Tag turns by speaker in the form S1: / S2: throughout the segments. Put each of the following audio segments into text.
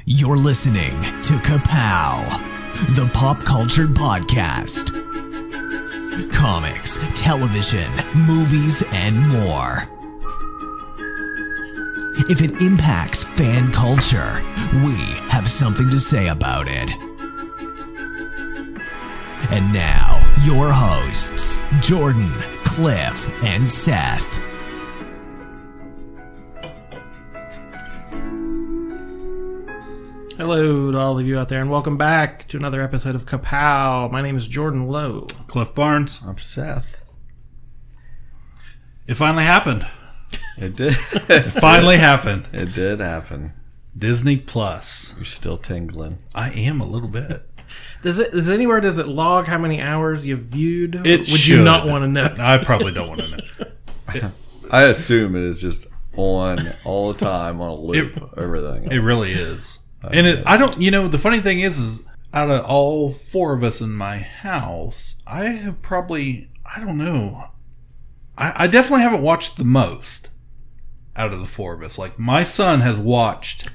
S1: You're listening to Ka-Pow, the pop culture podcast. Comics, television, movies, and more. If it impacts fan culture, we have something to say about it. And now, your hosts, Jordan, Cliff, and Seth.
S2: Hello to all of you out there, and welcome back to another episode of Ka-Pow. My name is Jordan Lowe.
S3: Cliff Barnes.
S4: I'm Seth.
S3: It finally happened.
S4: It did.
S3: It finally happened.
S4: It did happen.
S3: Disney Plus.
S4: You're still tingling.
S3: I am a little bit.
S2: Does it log how many hours you've viewed?
S3: It
S2: Would
S3: should.
S2: You not want to know?
S3: I probably don't want to know.
S4: I assume it is just on all the time on a loop. Everything.
S3: It really is. And I don't, the funny thing is out of all four of us in my house, I have probably, I don't know. I definitely haven't watched the most out of the four of us. Like, my son has watched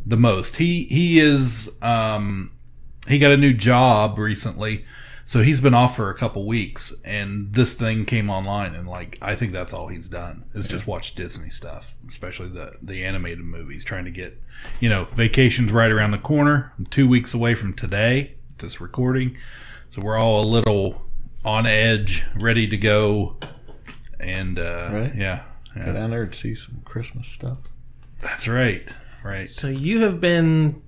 S3: the most. He is, he got a new job recently, so he's been off for a couple weeks, and this thing came online, and I think that's all he's done is just watch Disney stuff, especially the animated movies, trying to get, vacation's right around the corner. I'm 2 weeks away from today, this recording, so we're all a little on edge, ready to go, and
S4: right?
S3: Yeah.
S4: Go down there and see some Christmas stuff.
S3: That's right.
S2: So you have been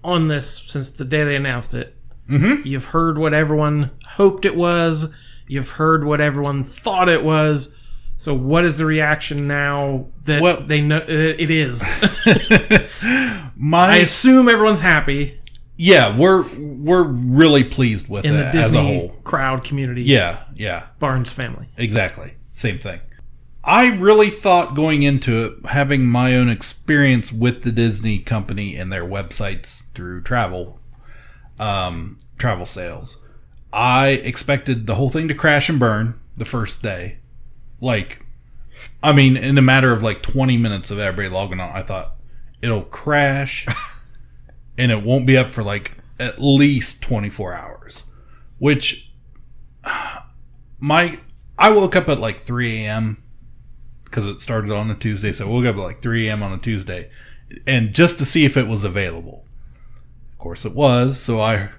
S2: on this since the day they announced it.
S3: Mm-hmm.
S2: You've heard what everyone hoped it was. You've heard what everyone thought it was. So what is the reaction now that they know it is? I assume everyone's happy.
S3: Yeah, we're really pleased with
S2: in
S3: it
S2: the Disney
S3: as a whole
S2: crowd community.
S3: Yeah.
S2: Barnes family.
S3: Exactly. Same thing. I really thought going into it, having my own experience with the Disney company and their websites through travel sales, I expected the whole thing to crash and burn the first day. In a matter of 20 minutes of everybody logging on, I thought it'll crash and it won't be up for at least 24 hours, which I woke up at 3 a.m. because it started on a Tuesday, so I woke up at 3 a.m. on a Tuesday, and just to see if it was available. Of course it was, so I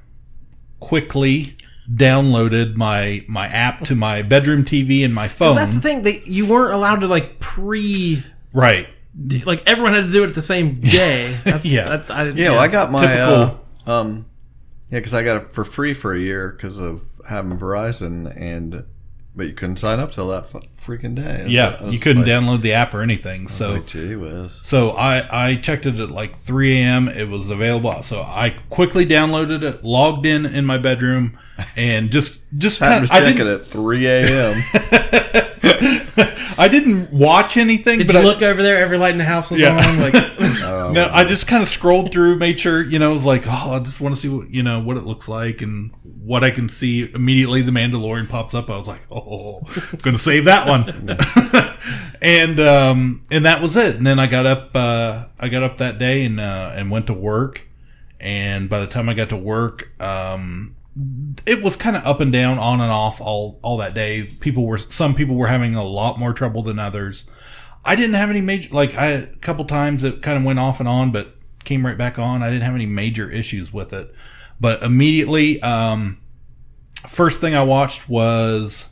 S3: quickly downloaded my app to my bedroom TV and my phone.
S2: That's the thing, you weren't allowed to
S3: Right.
S2: Everyone had to do it the same day.
S4: I got my because I got it for free for a year because of having Verizon, but you couldn't sign up till that freaking day.
S3: You couldn't download the app or anything. So,
S4: gee whiz.
S3: So I checked it at 3 a.m. It was available. So I quickly downloaded it, logged in my bedroom, and just
S4: kind of checking it at 3 a.m.
S3: I didn't watch anything.
S2: Did you look over there? Every light in the house was on.
S3: No, I just kind of scrolled through, made sure, it was I just want to see what, what it looks like and what I can see. Immediately, the Mandalorian pops up. I was like, I'm going to save that one. and that was it. And then I got up that day and went to work. And by the time I got to work, it was kind of up and down, on and off all that day. Some people were having a lot more trouble than others. I didn't have any major, I had a couple times it kind of went off and on, but came right back on. I didn't have any major issues with it. But immediately, first thing I watched was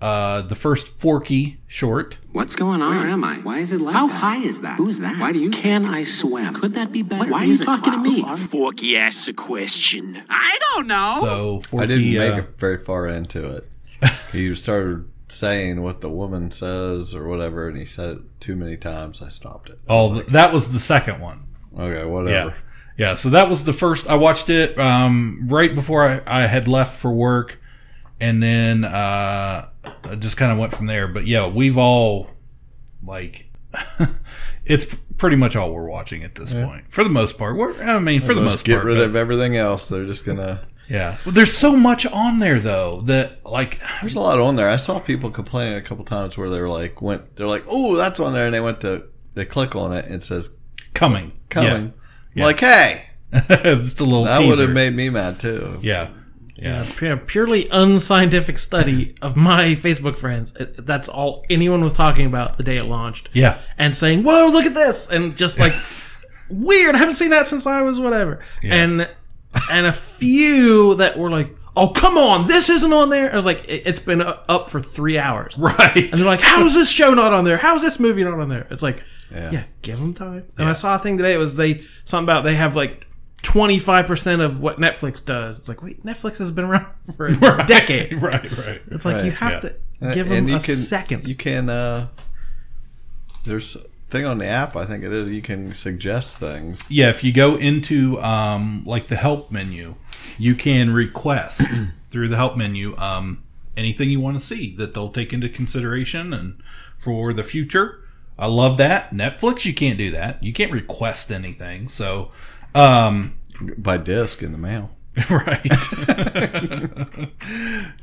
S3: the first Forky short.
S5: What's going on? Where am I? Why is it like
S6: How
S5: that?
S6: high is that?
S5: Who's that?
S6: Why do you...
S5: Can I swim?
S6: Could that be better?
S5: Why are you talking to me?
S6: Forky asks a question. I don't know.
S3: So Forky,
S4: I didn't make it very far into it. He started saying what the woman says or whatever, and he said it too many times. I stopped it.
S3: That was the second one.
S4: Okay, whatever.
S3: Yeah, so that was the first. I watched it right before I had left for work, and then I just kind of went from there. But yeah, we've all it's pretty much all we're watching at this point for the most part.
S4: Get rid of everything else. They're just gonna.
S3: Yeah, well, there's so much on there though that
S4: there's a lot on there. I saw people complaining a couple times where they're like, oh, that's on there, and they click on it and it says
S3: coming.
S4: Like, hey,
S3: just a little.
S4: that
S3: teaser.
S4: would have made me mad too.
S3: Yeah.
S2: A purely unscientific study of my Facebook friends. That's all anyone was talking about the day it launched.
S3: Yeah.
S2: And saying, whoa, look at this. And just like, weird. I haven't seen that since I was whatever.
S3: Yeah.
S2: And a few that were like, oh, come on, this isn't on there. I was like, it's been up for 3 hours.
S3: Right.
S2: And they're like, how is this show not on there? How is this movie not on there? It's like, yeah give them time. And I saw a thing today. It was something about they have like 25% of what Netflix does. It's like, wait, Netflix has been around for a decade.
S3: Right.
S2: It's like you have to give them a second.
S4: You can. There's a thing on the app. I think it is. You can suggest things.
S3: Yeah, if you go into like the help menu, you can request through the help menu anything you want to see that they'll take into consideration and for the future. I love that. Netflix, you can't do that. You can't request anything. So,
S4: by disc in the mail.
S3: Right.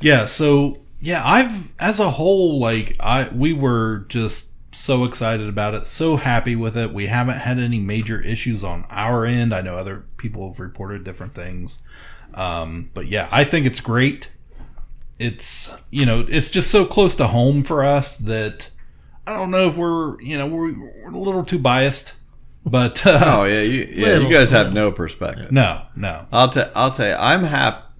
S3: Yeah. So I've as a whole, we were just so excited about it, so happy with it. We haven't had any major issues on our end. I know other people have reported different things. But yeah, I think it's great. It's, it's just so close to home for us that I don't know if we're a little too biased, but
S4: oh yeah, you guys have no perspective.
S3: No.
S4: I'll tell you, I'm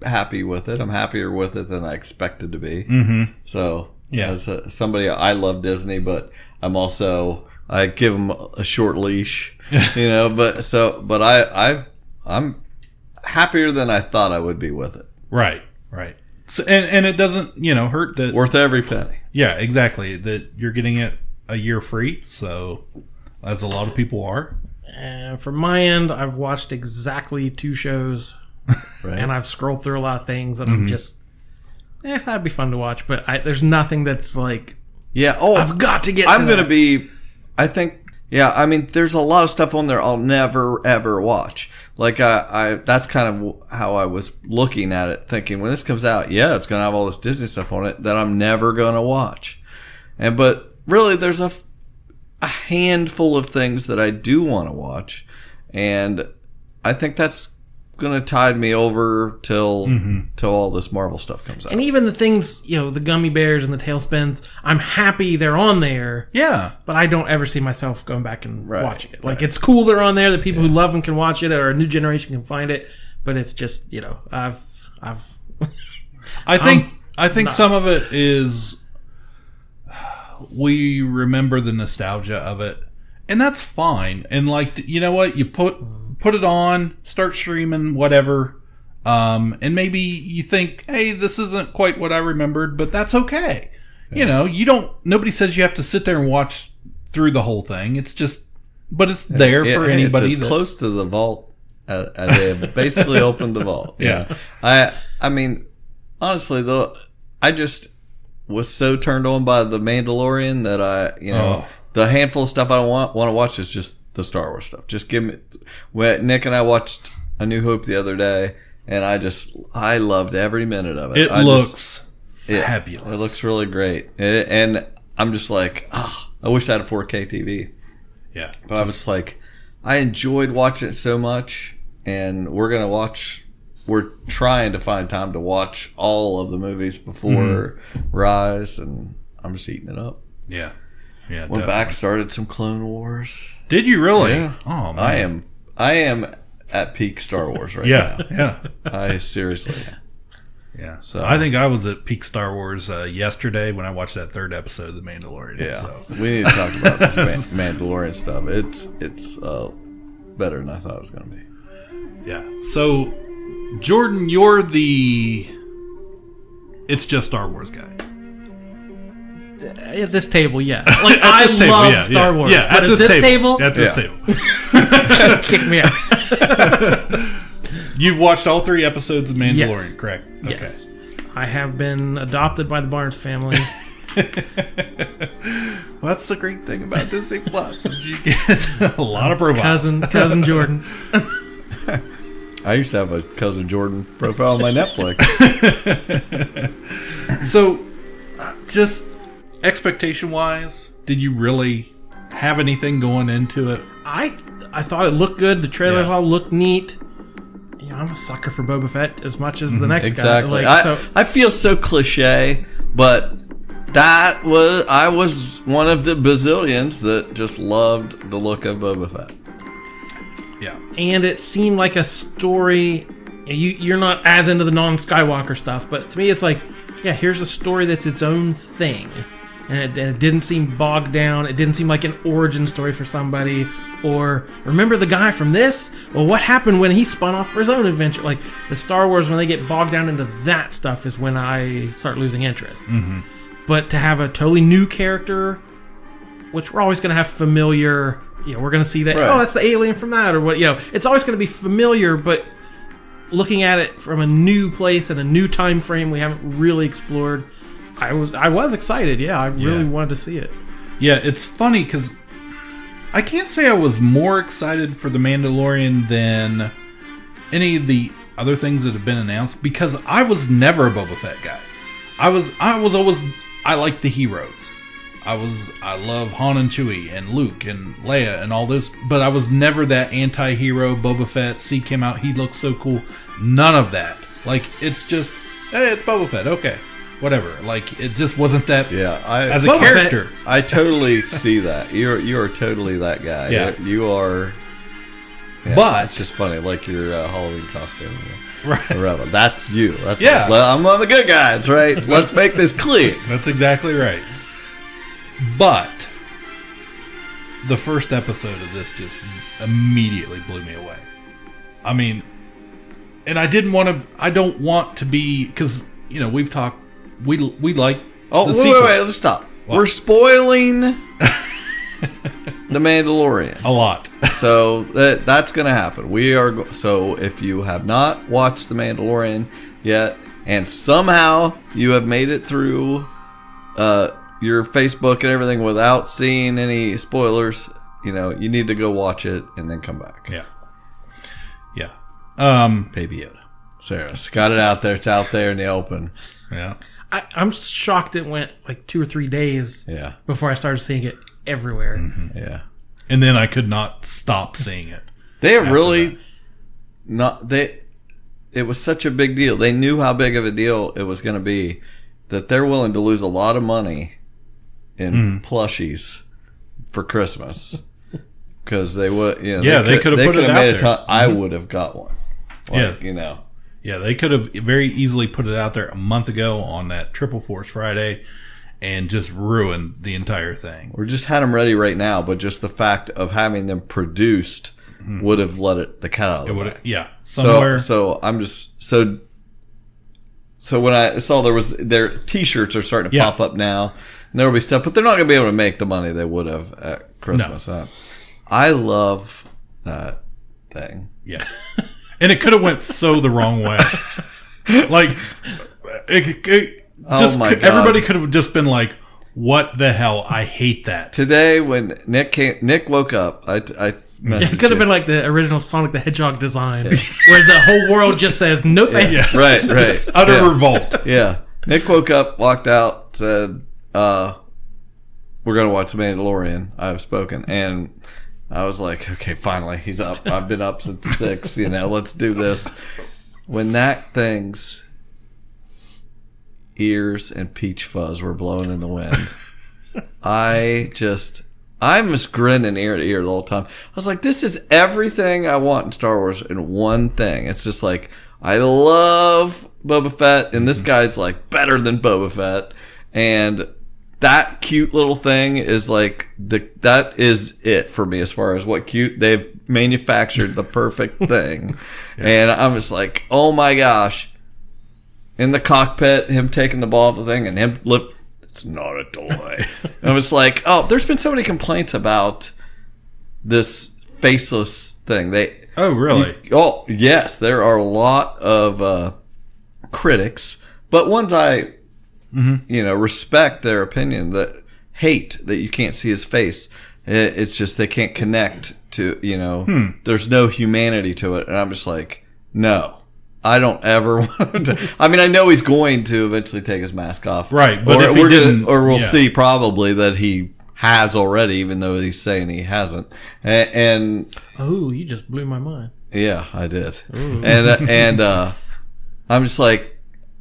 S4: happy with it. I'm happier with it than I expected to be.
S3: Mm-hmm.
S4: So
S3: yeah,
S4: as somebody, I love Disney, but I give them a short leash, But I'm happier than I thought I would be with it.
S3: Right. So, and it doesn't, hurt that
S4: Worth every penny.
S3: Yeah, exactly. That you're getting it a year free. So, as a lot of people are.
S2: And from my end, I've watched exactly 2 shows,
S4: Right.
S2: and I've scrolled through a lot of things, and I'm just, that'd be fun to watch. But there's nothing that's like, I've got to get.
S4: I'm going to be. I think. Yeah. I mean, there's a lot of stuff on there I'll never ever watch. Like that's kind of how I was looking at it, thinking when this comes out, it's going to have all this Disney stuff on it that I'm never going to watch. But really, there's a handful of things that I do want to watch, and I think that's going to tide me over till all this Marvel stuff comes out.
S2: And even the things, the gummy bears and the tailspins, I'm happy they're on there.
S3: Yeah.
S2: But I don't ever see myself going back and watching it. Like, it's cool they're on there, that people who love them can watch it, or a new generation can find it. But it's just, I
S3: think some of it is we remember the nostalgia of it, and that's fine. And you know what? You put it on, start streaming, whatever, and maybe you think, hey, this isn't quite what I remembered, but that's okay. Yeah. Nobody says you have to sit there and watch through the whole thing. It's just, but it's there for anybody.
S4: It's close to the vault as they have basically opened the vault.
S3: Yeah.
S4: I mean, honestly though, I just was so turned on by the Mandalorian that the handful of stuff I want to watch is just the Star Wars stuff. Just give me. Nick and I watched A New Hope the other day, and I loved every minute of it.
S3: It looks fabulous.
S4: It looks really great, and I'm just like, I wish I had a 4K TV.
S3: Yeah,
S4: but I was like, I enjoyed watching it so much, and we're trying to find time to watch all of the movies before Rise, and I'm just eating it up.
S3: Yeah.
S4: Went back, started some Clone Wars.
S3: Did you really?
S4: Yeah.
S3: Oh man.
S4: I am at peak Star Wars right now.
S3: Yeah.
S4: I seriously.
S3: Yeah. So I think I was at peak Star Wars yesterday when I watched that 3rd episode of The Mandalorian.
S4: Yeah.
S3: So.
S4: We need to talk about this Mandalorian stuff. It's better than I thought it was going to be.
S3: Yeah. So Jordan, you're the It's Just Star Wars guy.
S2: At this table, yeah. Like, I love Star Wars.
S3: Yeah,
S2: but at this table...
S3: At this table.
S2: Kick me out.
S3: You've watched all 3 episodes of Mandalorian,
S2: yes.
S3: Correct?
S2: Yes. Okay. I have been adopted by the Barnes family.
S3: Well, that's the great thing about Disney Plus. Is you get a lot of profiles.
S2: Cousin Jordan.
S4: I used to have a Cousin Jordan profile on my Netflix.
S3: So, just... expectation-wise, did you really have anything going into it
S2: I thought it looked good. The trailers all looked neat. You know, I'm a sucker for Boba Fett as much as the next
S4: Exactly.
S2: guy.
S4: I feel so cliche, but I was one of the bazillions that just loved the look of Boba Fett.
S3: Yeah.
S2: And it seemed like a story. You're not as into the non-Skywalker stuff, but to me it's like, yeah, here's a story that's its own thing. And it didn't seem bogged down. It didn't seem like an origin story for somebody. Or, remember the guy from this? Well, what happened when he spun off for his own adventure? Like, the Star Wars, when they get bogged down into that stuff is when I start losing interest. Mm-hmm. But to have a totally new character, which we're always going to have familiar... You know, we're going to see that, oh, that's the alien from that, or what, you know. It's always going to be familiar, but looking at it from a new place and a new time frame we haven't really explored... I was excited. Yeah, I really wanted to see it.
S3: Yeah, it's funny because I can't say I was more excited for The Mandalorian than any of the other things that have been announced, because I was never a Boba Fett guy. I was always, I liked the heroes. I love Han and Chewie and Luke and Leia and all those, but I was never that anti-hero. Boba Fett, seek him out, he looks so cool. None of that. Like, it's just, hey, it's Boba Fett, okay. Whatever, like, it just wasn't that.
S4: Yeah,
S3: as a character.
S4: I totally see that. You are totally that guy.
S3: Yeah,
S4: you are. Yeah,
S3: but
S4: it's just funny, like your Halloween costume.
S3: Right,
S4: that's you. That's
S3: yeah.
S4: Like, I'm one of the good guys, right? Let's make this clear.
S3: That's exactly right. But the first episode of this just immediately blew me away. I mean, and I don't want to be, because you know we've talked. We like the sequels.
S4: Wait, let's stop.
S3: What?
S4: We're spoiling The Mandalorian
S3: a lot.
S4: So that's going to happen. So if you have not watched The Mandalorian yet, and somehow you have made it through your Facebook and everything without seeing any spoilers, you know, you need to go watch it and then come back.
S3: Yeah.
S4: Baby Yoda. Sarah's got it out there. It's out there in the open.
S3: Yeah.
S2: I'm shocked it went like 2 or 3 days before I started seeing it everywhere.
S4: Mm-hmm. Yeah.
S3: And then I could not stop seeing it.
S4: They really it was such a big deal. They knew how big of a deal it was going to be that they're willing to lose a lot of money in plushies for Christmas. Because they would, you know,
S3: they could have put it out there.
S4: I would have got one. Like, you know.
S3: Yeah, they could have very easily put it out there a month ago on that Triple Force Friday and just ruined the entire thing.
S4: Or just had them ready right now, but just the fact of having them produced would have let the cat out of the bag.
S3: Yeah, somewhere.
S4: So I'm just so when I saw their T-shirts are starting to pop up now, and there will be stuff, but they're not going to be able to make the money they would have at Christmas. No. I love that thing.
S3: Yeah. And it could have went so the wrong way. Like, everybody could have just been like, what the hell? I hate that.
S4: Today, when Nick woke up, I
S2: it could have been like the original Sonic the Hedgehog design, where the whole world just says, no thanks.
S4: Yeah. Right.
S3: Just utter revolt.
S4: Yeah. Nick woke up, walked out, said, we're going to watch The Mandalorian. I've spoken. And I was like, okay, finally, he's up. I've been up since 6, you know, let's do this. When that thing's ears and peach fuzz were blowing in the wind, I'm just grinning ear to ear the whole time. I was like, this is everything I want in Star Wars in one thing. It's just like, I love Boba Fett, and this guy's like better than Boba Fett. And that cute little thing is like that is it for me as far as what cute. They've manufactured the perfect thing. And I'm just like, oh my gosh. In the cockpit, him taking the ball of the thing and him it's not a toy. And I was like, oh, there's been so many complaints about this faceless thing.
S3: Oh, really?
S4: Yes, there are a lot of critics, but ones I respect their opinion, that hate that you can't see his face. It's just they can't connect to, there's no humanity to it. And I'm just like, no, I don't ever want to. I mean, I know he's going to eventually take his mask off.
S3: Right. But if he didn't,
S4: we'll see probably that he has already, even though he's saying he hasn't. And
S2: Oh, you just blew my mind.
S4: yeah, I did. And I'm just like,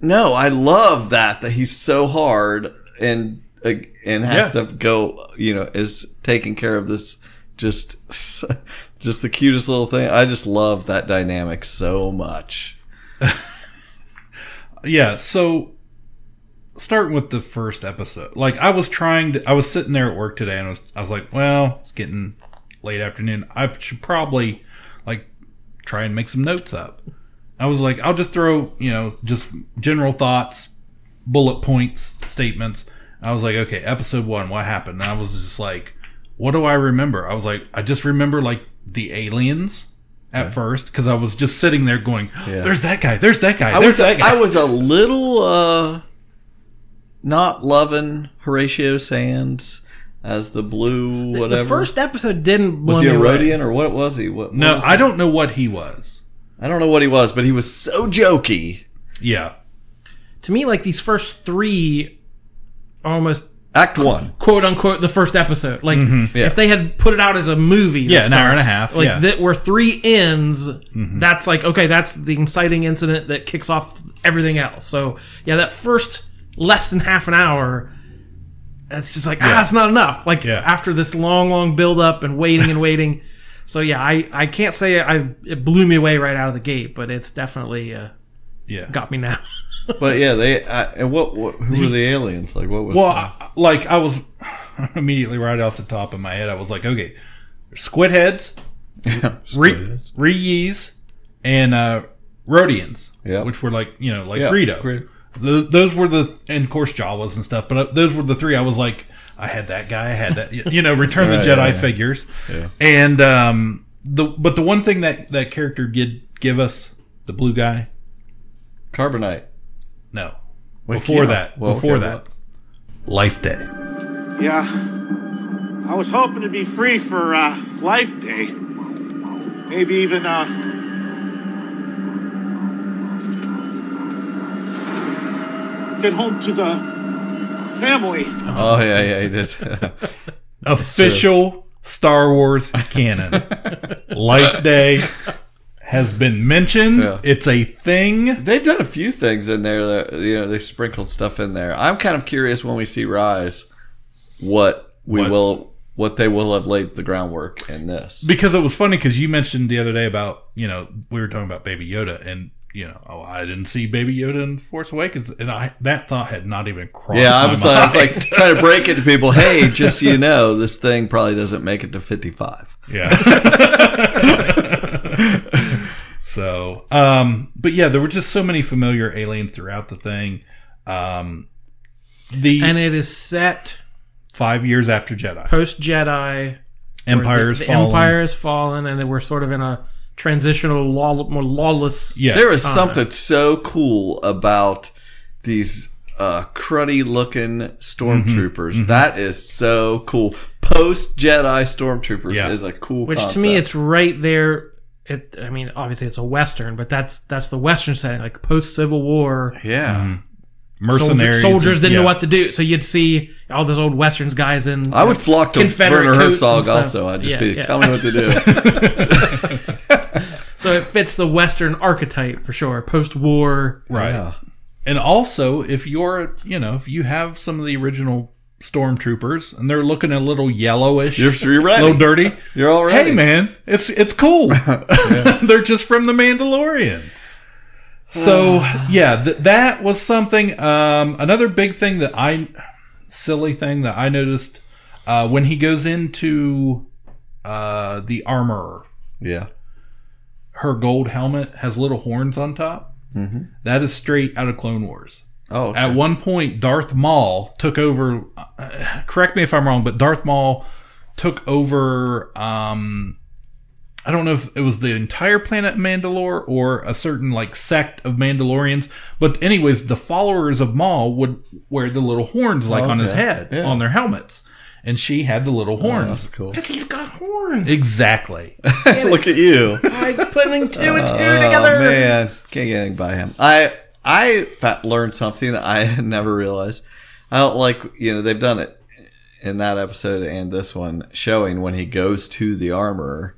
S4: no, I love that he's so hard and has to go, is taking care of this just the cutest little thing. I just love that dynamic so much.
S3: Yeah, so starting with the first episode, like I was sitting there at work today, and I was like, well, it's getting late afternoon. I should probably like try and make some notes up. I was like, I'll just throw, just general thoughts, bullet points, statements. I was like, okay, episode 1, what happened? And I was just like, what do I remember? I was like, I just remember like the aliens at first, because I was just sitting there going, there's that guy, there's that guy, there's that guy.
S4: I was a little not loving Horatio Sands as the blue whatever.
S2: The first episode didn't blow
S4: was he
S2: me
S4: a
S2: away.
S4: Rhodian or what was he? What
S3: No,
S4: was
S3: I don't know what he was.
S4: I don't know what he was, but he was so jokey.
S3: Yeah.
S2: To me, like these first 3 almost
S4: Act 1.
S2: quote unquote the first episode. Like
S4: Yeah.
S2: if they had put it out as a movie, to
S3: Yeah, an hour
S2: start,
S3: and a half,
S2: like
S3: yeah.
S2: that were 3 ends. That's like, okay, that's the inciting incident that kicks off everything else. So yeah, that first less than half an hour, it's just like it's not enough. Like after this long build up and waiting. So yeah, I can't say it blew me away right out of the gate, but it's definitely got me now.
S4: But yeah, they and who were the aliens? Like what was?
S3: Well, I was immediately right off the top of my head, I was like, okay, there's squid heads, Ryis, and Rhodians, which were like Greedo. Those were and of course Jawas and stuff, but those were the 3. I was like, I had that guy, I had that, Return of the Jedi figures, and the one thing that character did give us, the blue guy,
S4: Carbonite.
S3: no,
S4: Wait,
S3: before
S4: yeah.
S3: that,
S4: Well,
S3: before
S4: okay,
S3: that, Life Day.
S7: Yeah. I was hoping to be free for Life Day. Maybe even get home to the family.
S4: Oh yeah, he did.
S3: Official Star Wars canon. Life Day has been mentioned.
S4: Yeah.
S3: It's a thing.
S4: They've done a few things in there that they sprinkled stuff in there. I'm kind of curious when we see Rise, what they will have laid the groundwork in this.
S3: Because it was funny because you mentioned the other day about, we were talking about Baby Yoda, and I didn't see Baby Yoda in Force Awakens, and that thought had not even crossed my mind.
S4: I was like trying to break it to people. Hey, just so you know, this thing probably doesn't make it to 55.
S3: Yeah. So, but yeah, there were just so many familiar aliens throughout the thing.
S2: And it is set
S3: 5 years after Jedi.
S2: post Jedi.
S3: Empire's
S2: the
S3: fallen.
S2: Empire has fallen, and we're sort of in a transitional, more lawless.
S3: Yeah.
S4: There is something so cool about these cruddy looking stormtroopers. That is so cool. Post Jedi stormtroopers is a cool
S2: Which
S4: concept.
S2: to me, it's right there. I mean, obviously it's a Western, but that's the Western setting, like post Civil War.
S4: yeah.
S3: Mercenaries.
S2: Soldiers didn't
S3: yeah.
S2: know what to do, so you'd see all those old Westerns guys in.
S4: I would flock to
S2: Confederate
S4: Werner
S2: coats and
S4: Herzog
S2: stuff.
S4: also. I'd just
S2: Yeah.
S4: tell me what to do.
S2: So it fits the Western archetype for sure. Post-war,
S3: Right.
S4: Yeah.
S3: And also, if you're, if you have some of the original stormtroopers and they're looking a little yellowish,
S4: You're ready.
S3: a little dirty,
S4: You're all ready.
S3: hey man, it's cool. They're just from the Mandalorian. So yeah, that was something. Another big thing silly thing that I noticed when he goes into the armorer.
S4: Yeah.
S3: Her gold helmet has little horns on top. Mm-hmm. That is straight out of Clone Wars.
S4: Oh, okay.
S3: At one point, Darth Maul took over. Correct me if I'm wrong, but Darth Maul took over. I don't know if it was the entire planet Mandalore or a certain sect of Mandalorians. But anyways, the followers of Maul would wear the little horns on his head, on their helmets. And she had the little horns.
S4: That's cool.
S2: because he's got horns.
S3: Exactly.
S4: Look at you.
S2: I'm putting two and two together.
S4: Oh, man. Can't get anything by him. I learned something that I had never realized. I don't like, they've done it in that episode and this one showing when he goes to the armorer,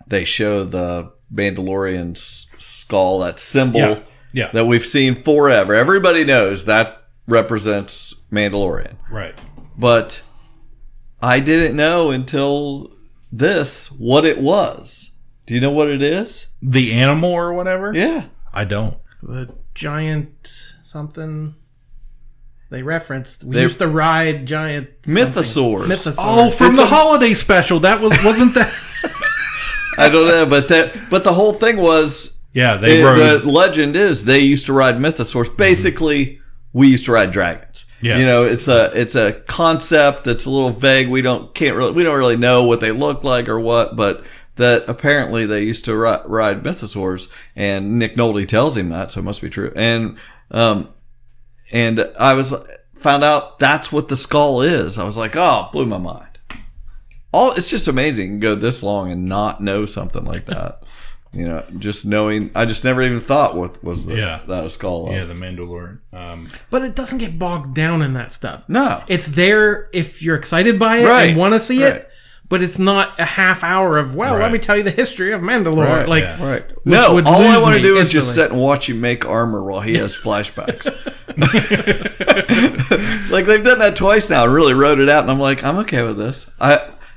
S4: they show the Mandalorian's skull, that symbol that we've seen forever. Everybody knows that represents Mandalorian.
S3: Right.
S4: But I didn't know until this what it was. Do you know what it is?
S3: The animal or whatever?
S4: Yeah.
S3: I don't.
S2: The giant something they referenced. We used to ride giant
S4: mythosaurs.
S2: Mythosaurs.
S3: Oh, from the holiday special. That wasn't that.
S4: I don't know, but the whole thing was the legend is they used to ride mythosaurs. Basically, we used to ride dragons.
S3: Yeah.
S4: You know, it's a concept that's a little vague. We don't really know what they look like or what, but that apparently they used to ride mythosaurs, and Nick Nolte tells him that, so it must be true. And I found out that's what the skull is. I was like, oh, blew my mind. It's just amazing to go this long and not know something like that. You know, just knowing, I just never even thought what was that skull.
S3: Yeah, the Mandalorian.
S2: But it doesn't get bogged down in that stuff.
S4: No.
S2: It's there if you're excited by it and want to see it, but it's not a half hour of, let me tell you the history of Mandalore.
S4: No, all I want to do is just sit and watch you make armor while he has flashbacks. Like, they've done that twice now and really wrote it out, and I'm like, I'm okay with this.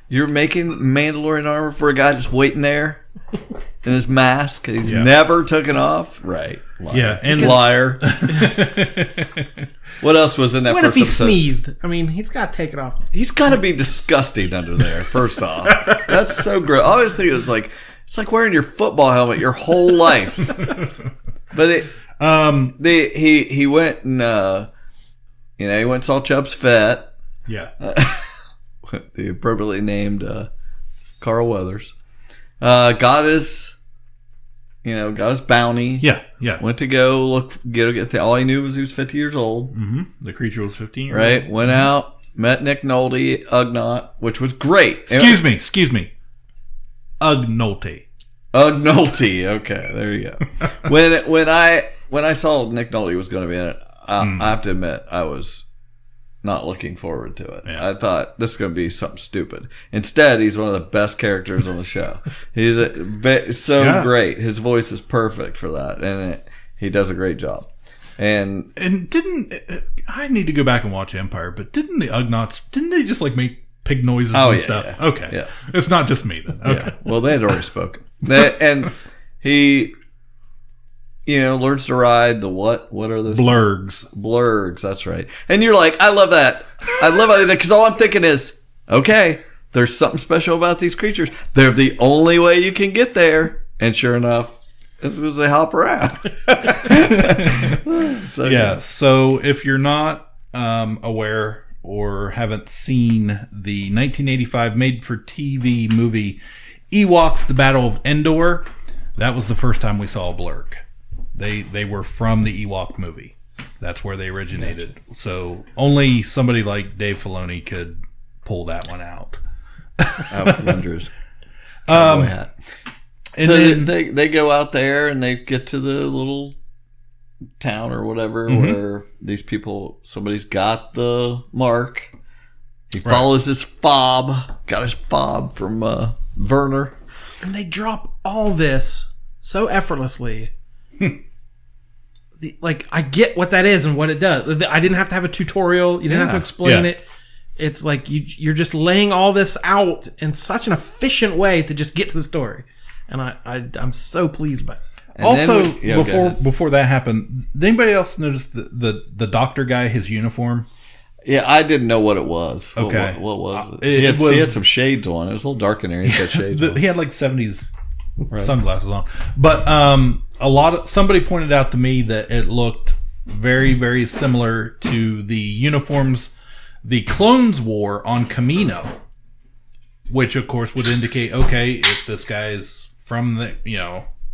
S4: You're making Mandalorian armor for a guy just waiting there in his mask. He's never taken off. Right. Liar.
S3: Yeah. And
S4: liar. What else was in that
S2: what
S4: first
S2: if he
S4: episode?
S2: Sneezed? I mean, he's got to take it off.
S4: He's got to be disgusting under there, first off. That's so gross. I always think it's like wearing your football helmet your whole life. But he went and, he went and saw Chubb's Fett.
S3: Yeah.
S4: The appropriately named Carl Weathers, got his bounty.
S3: Yeah.
S4: Went to go get all he knew was he was 50 years old.
S3: Mm-hmm. The creature was 15 years old.
S4: Right. Went out, met Nick Nolte, Ugnaught, which was great.
S3: Excuse me. Ugnolte.
S4: Okay, there you go. when I saw Nick Nolte was going to be in it, I have to admit I was not looking forward to it. Yeah. I thought this is going to be something stupid. Instead, he's one of the best characters on the show. He's great. His voice is perfect for that, and he does a great job. And
S3: I need to go back and watch Empire, but didn't the Ugnaughts, didn't they just like make pig noises and stuff? Yeah. Okay. Yeah. It's not just me then. Okay.
S4: Yeah. Well, they had already spoken. And he learns to ride the what? What are those? Blurgs, that's right. And you're like, I love that. I love it because all I'm thinking is, okay, there's something special about these creatures. They're the only way you can get there. And sure enough, as soon as they hop around.
S3: So if you're not aware or haven't seen the 1985 made-for-TV movie Ewoks: The Battle of Endor, that was the first time we saw a blurg. They were from the Ewok movie. That's where they originated. So only somebody like Dave Filoni could pull that one out.
S4: Outlander's cowboy hat. And so then they go out there and they get to the little town or whatever where these people, somebody's got the mark. He follows his fob. Got his fob from Werner.
S2: And they drop all this so effortlessly. I get what that is and what it does. I didn't have to have a tutorial. You didn't have to explain it. It's like you're just laying all this out in such an efficient way to just get to the story, and I'm so pleased by it.
S3: And also, before that happened, did anybody else notice the doctor guy, his uniform?
S4: Yeah, I didn't know what it was.
S3: Okay,
S4: what was it? He had some shades on. It was a little dark in there. He had shades on.
S3: He had like 70s sunglasses on. But somebody pointed out to me that it looked very, very similar to the uniforms the clones wore on Kamino, which of course would indicate, okay, if this guy is from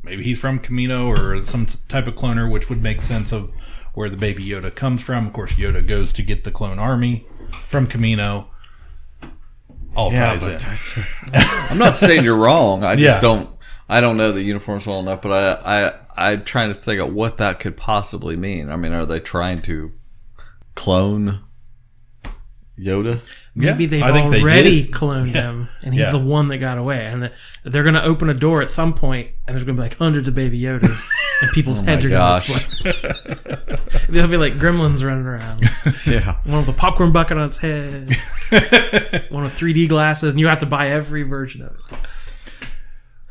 S3: maybe he's from Kamino or some type of cloner, which would make sense of where the baby Yoda comes from. Of course, Yoda goes to get the clone army from Kamino. All ties in.
S4: I'm not saying you're wrong. I just don't know the uniforms well enough, but I'm trying to think of what that could possibly mean. I mean, are they trying to clone Yoda.
S2: Maybe they've
S3: I think they
S2: already
S3: did.
S2: cloned him, and he's
S3: Yeah.
S2: the one that got away. And they're going to open a door at some point, and there's going to be like hundreds of baby Yodas, and people's heads are going to explode. There'll be like gremlins running around.
S4: Yeah.
S2: One with a popcorn bucket on its head, one with 3D glasses, and you have to buy every version of it.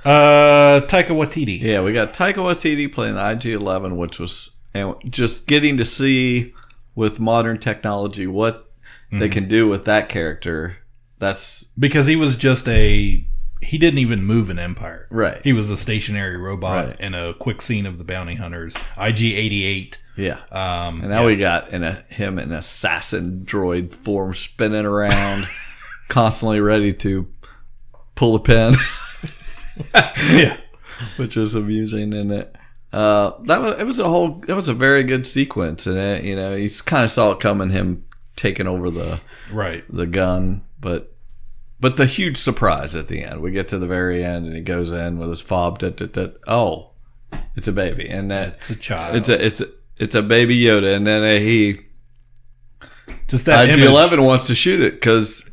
S3: Taika Waititi.
S4: Yeah, we got Taika Waititi playing IG-11, which was and just getting to see with modern technology what they can do with that character. That's
S3: Because he was just he didn't even move in Empire.
S4: Right.
S3: He was a stationary robot
S4: Right.
S3: in a quick scene of the bounty hunters. IG-88.
S4: yeah. And
S3: yeah.
S4: now we got him in assassin droid form spinning around, constantly ready to pull a pin.
S3: Yeah.
S4: Which was amusing, and it was a very good sequence, and you kind of saw it coming, him taking over the gun, but the huge surprise at the end, we get to the very end, and he goes in with his fob. Oh, it's a baby, and
S3: It's a child.
S4: it's a baby Yoda, and then he
S3: Just that
S4: IG-11
S3: image.
S4: wants to shoot it because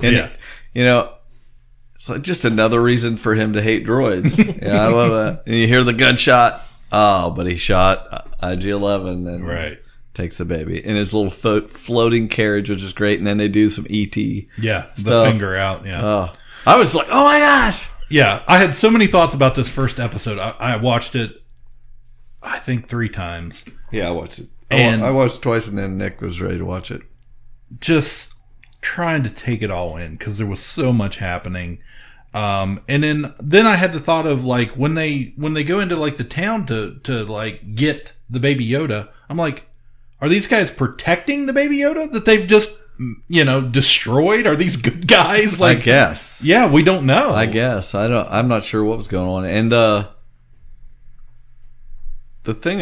S4: it's like just another reason for him to hate droids. Yeah, I love that. And you hear the gunshot. Oh, but he shot IG-11 and
S3: Right.
S4: takes the baby in his little floating carriage, which is great. And then they do some ET.
S3: Yeah. The
S4: stuff.
S3: finger out. Yeah.
S4: Oh, I was like, oh my gosh.
S3: Yeah. I had so many thoughts about this first episode. I watched it, I think 3 times.
S4: Yeah, I watched it.
S3: And-
S4: I watched it twice, and then Nick was ready to watch it.
S3: Just trying to take it all in because there was so much happening. And then I had the thought of like when they go into like the town to like get the baby Yoda, I'm like, are these guys protecting the baby Yoda that they've just destroyed? Are these good guys? Like,
S4: I guess.
S3: Yeah, we don't know.
S4: I guess. I'm not sure what was going on. And the thing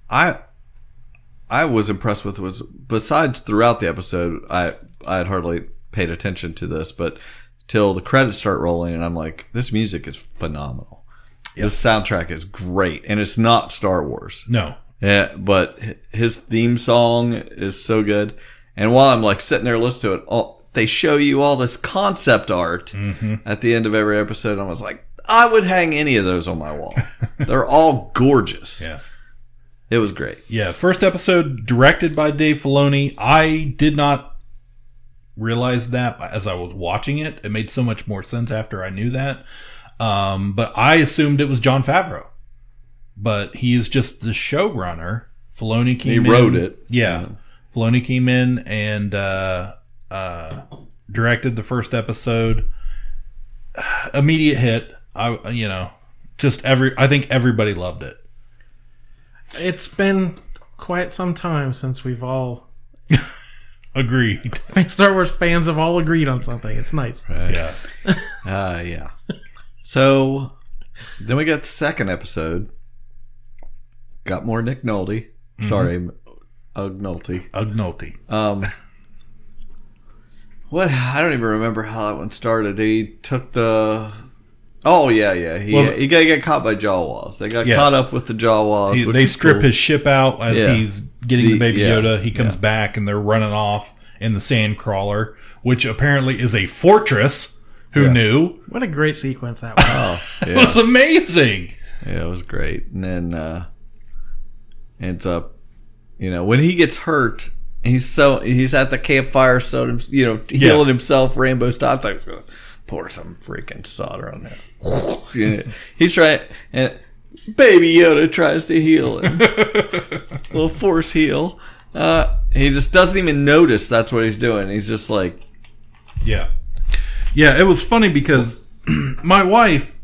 S4: I was impressed with was, besides throughout the episode, I had hardly paid attention to this, but till the credits start rolling, and I'm like, this music is phenomenal.
S3: Yep.
S4: This soundtrack is great, and it's not Star Wars.
S3: No.
S4: Yeah, but his theme song is so good. And while I'm like sitting there listening to it, they show you all this concept art at the end of every episode. And I was like, I would hang any of those on my wall. They're all gorgeous.
S3: Yeah.
S4: It was great.
S3: Yeah. First episode directed by Dave Filoni. I did not realize that as I was watching it. It made so much more sense after I knew that. But I assumed it was Jon Favreau. But he is just the showrunner. Filoni came in.
S4: He wrote it.
S3: Yeah. Filoni came in and directed the first episode. Immediate hit. I think everybody loved it.
S2: It's been quite some time since we've all
S3: Agreed.
S2: Star Wars fans have all agreed on something. It's nice.
S4: Right.
S3: Yeah.
S4: Yeah. So then we got the second episode. Got more Nick Nolte. Sorry, Nolte.
S3: Nolte.
S4: What? I don't even remember how that one started. He took the. Oh yeah. He got caught by Jawas. They got caught up with the Jawas.
S3: They strip his ship out as he's getting the baby Yoda. He comes
S4: Yeah.
S3: back and they're running off in the sand crawler, which apparently is a fortress. Who knew?
S2: What a great sequence that was.
S4: Oh,
S3: It was
S4: yeah.
S3: amazing.
S4: Yeah, it was great. And then ends up, when he gets hurt, he's at the campfire, healing himself, Rambo style. I thought he was going to pour some freaking solder on there. He's trying, and Baby Yoda tries to heal him. Little force heal. He just doesn't even notice that's what he's doing. He's just like,
S3: Yeah. Yeah, it was funny because my wife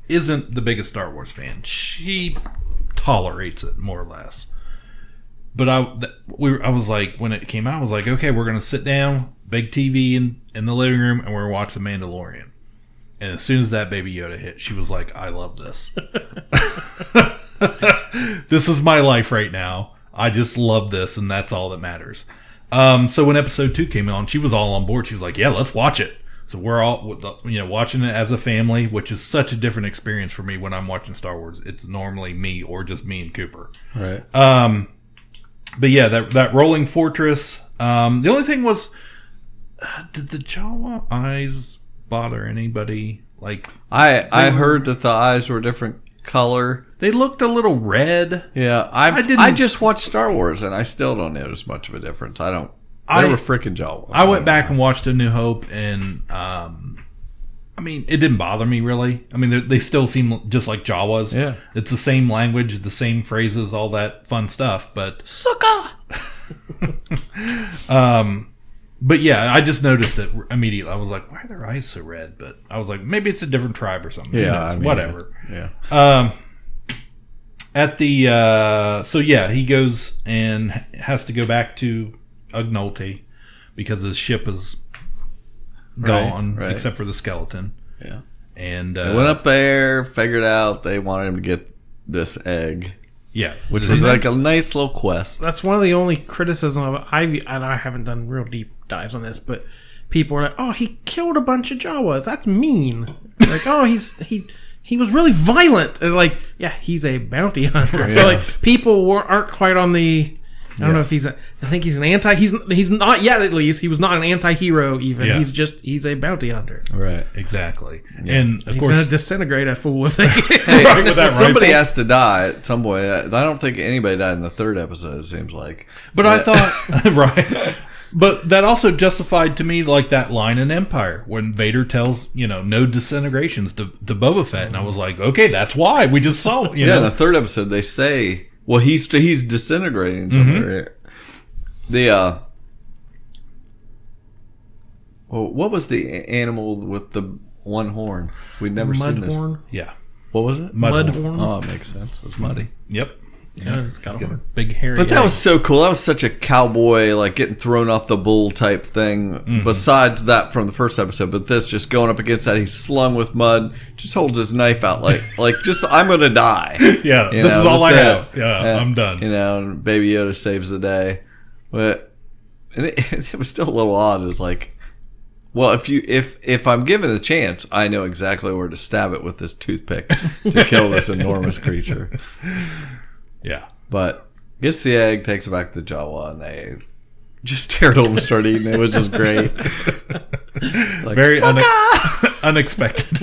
S3: isn't the biggest Star Wars fan. She tolerates it more or less. But I was like, when it came out, I was like, okay, we're going to sit down, big TV in the living room, and we're going to watch The Mandalorian. And as soon as that Baby Yoda hit, she was like, I love this. This is my life right now. I just love this, and that's all that matters. So when episode 2 came on, she was all on board. She was like, yeah, let's watch it. So we're all, watching it as a family, which is such a different experience for me when I'm watching Star Wars. It's normally me or just me and Cooper.
S4: right.
S3: But yeah, that rolling fortress, The only thing was, did the Jawa eyes bother anybody? Like,
S4: I heard that the eyes were different color.
S3: they looked a little red.
S4: Yeah, I just watched Star Wars and I still don't notice much of a difference. They were freaking Jawas.
S3: I went back and watched A New Hope, and I mean, it didn't bother me really. I mean, they still seem just like Jawas.
S4: Yeah,
S3: it's the same language, the same phrases, all that fun stuff. But
S2: Suka.
S3: But yeah, I just noticed it immediately. I was like, why are their eyes so red? But I was like, maybe it's a different tribe or something.
S4: Yeah, I mean,
S3: whatever.
S4: Yeah.
S3: At the so yeah, he goes and has to go back to Ugnolte because his ship is gone,
S4: right.
S3: except for the skeleton.
S4: Yeah.
S3: And
S4: they went up there, figured out they wanted him to get this egg.
S3: Yeah,
S4: which was like a nice little quest.
S2: That's one of the only criticism of it. And I haven't done real deep dives on this, but people are like, "Oh, he killed a bunch of Jawas. That's mean." Like, "Oh, he was really violent." And like, yeah, he's a bounty hunter. So like, people aren't quite on the. I don't know if I think he's an anti. He's not yet, at least. He was not an anti-hero even. Yeah. He's a bounty hunter.
S4: Right.
S3: Exactly.
S4: Yeah.
S3: And of
S2: he's
S3: course,
S2: going to disintegrate a fool with it.
S4: Hey, with that somebody has to die at some point. I don't think anybody died in the third episode, it seems like.
S3: But I thought, right. But that also justified to me like that line in Empire when Vader tells, no disintegrations to Boba Fett. And I was like, okay, that's why. We just saw,
S4: in the third episode they say, well, he's disintegrating somewhere. The well, what was the animal with the one horn? We'd never seen this.
S2: Mudhorn.
S3: Yeah.
S4: What was it?
S2: Mudhorn.
S4: Oh, it makes sense. It was muddy.
S3: Yep.
S2: Yeah, it's got a
S3: big hairy.
S4: But that was so cool. That was such a cowboy, like getting thrown off the bull type thing. Mm-hmm. Besides that from the first episode, but this just going up against that, he's slung with mud, just holds his knife out like just I'm gonna die.
S3: Yeah, this is all I have. Yeah, I'm done.
S4: And Baby Yoda saves the day, but it was still a little odd. It was like, well, if I'm given a chance, I know exactly where to stab it with this toothpick to kill this enormous creature.
S3: Yeah. But
S4: gets the egg, takes it back to Jawa, and they just teared them and start eating. It was just great.
S3: Like, very unexpected.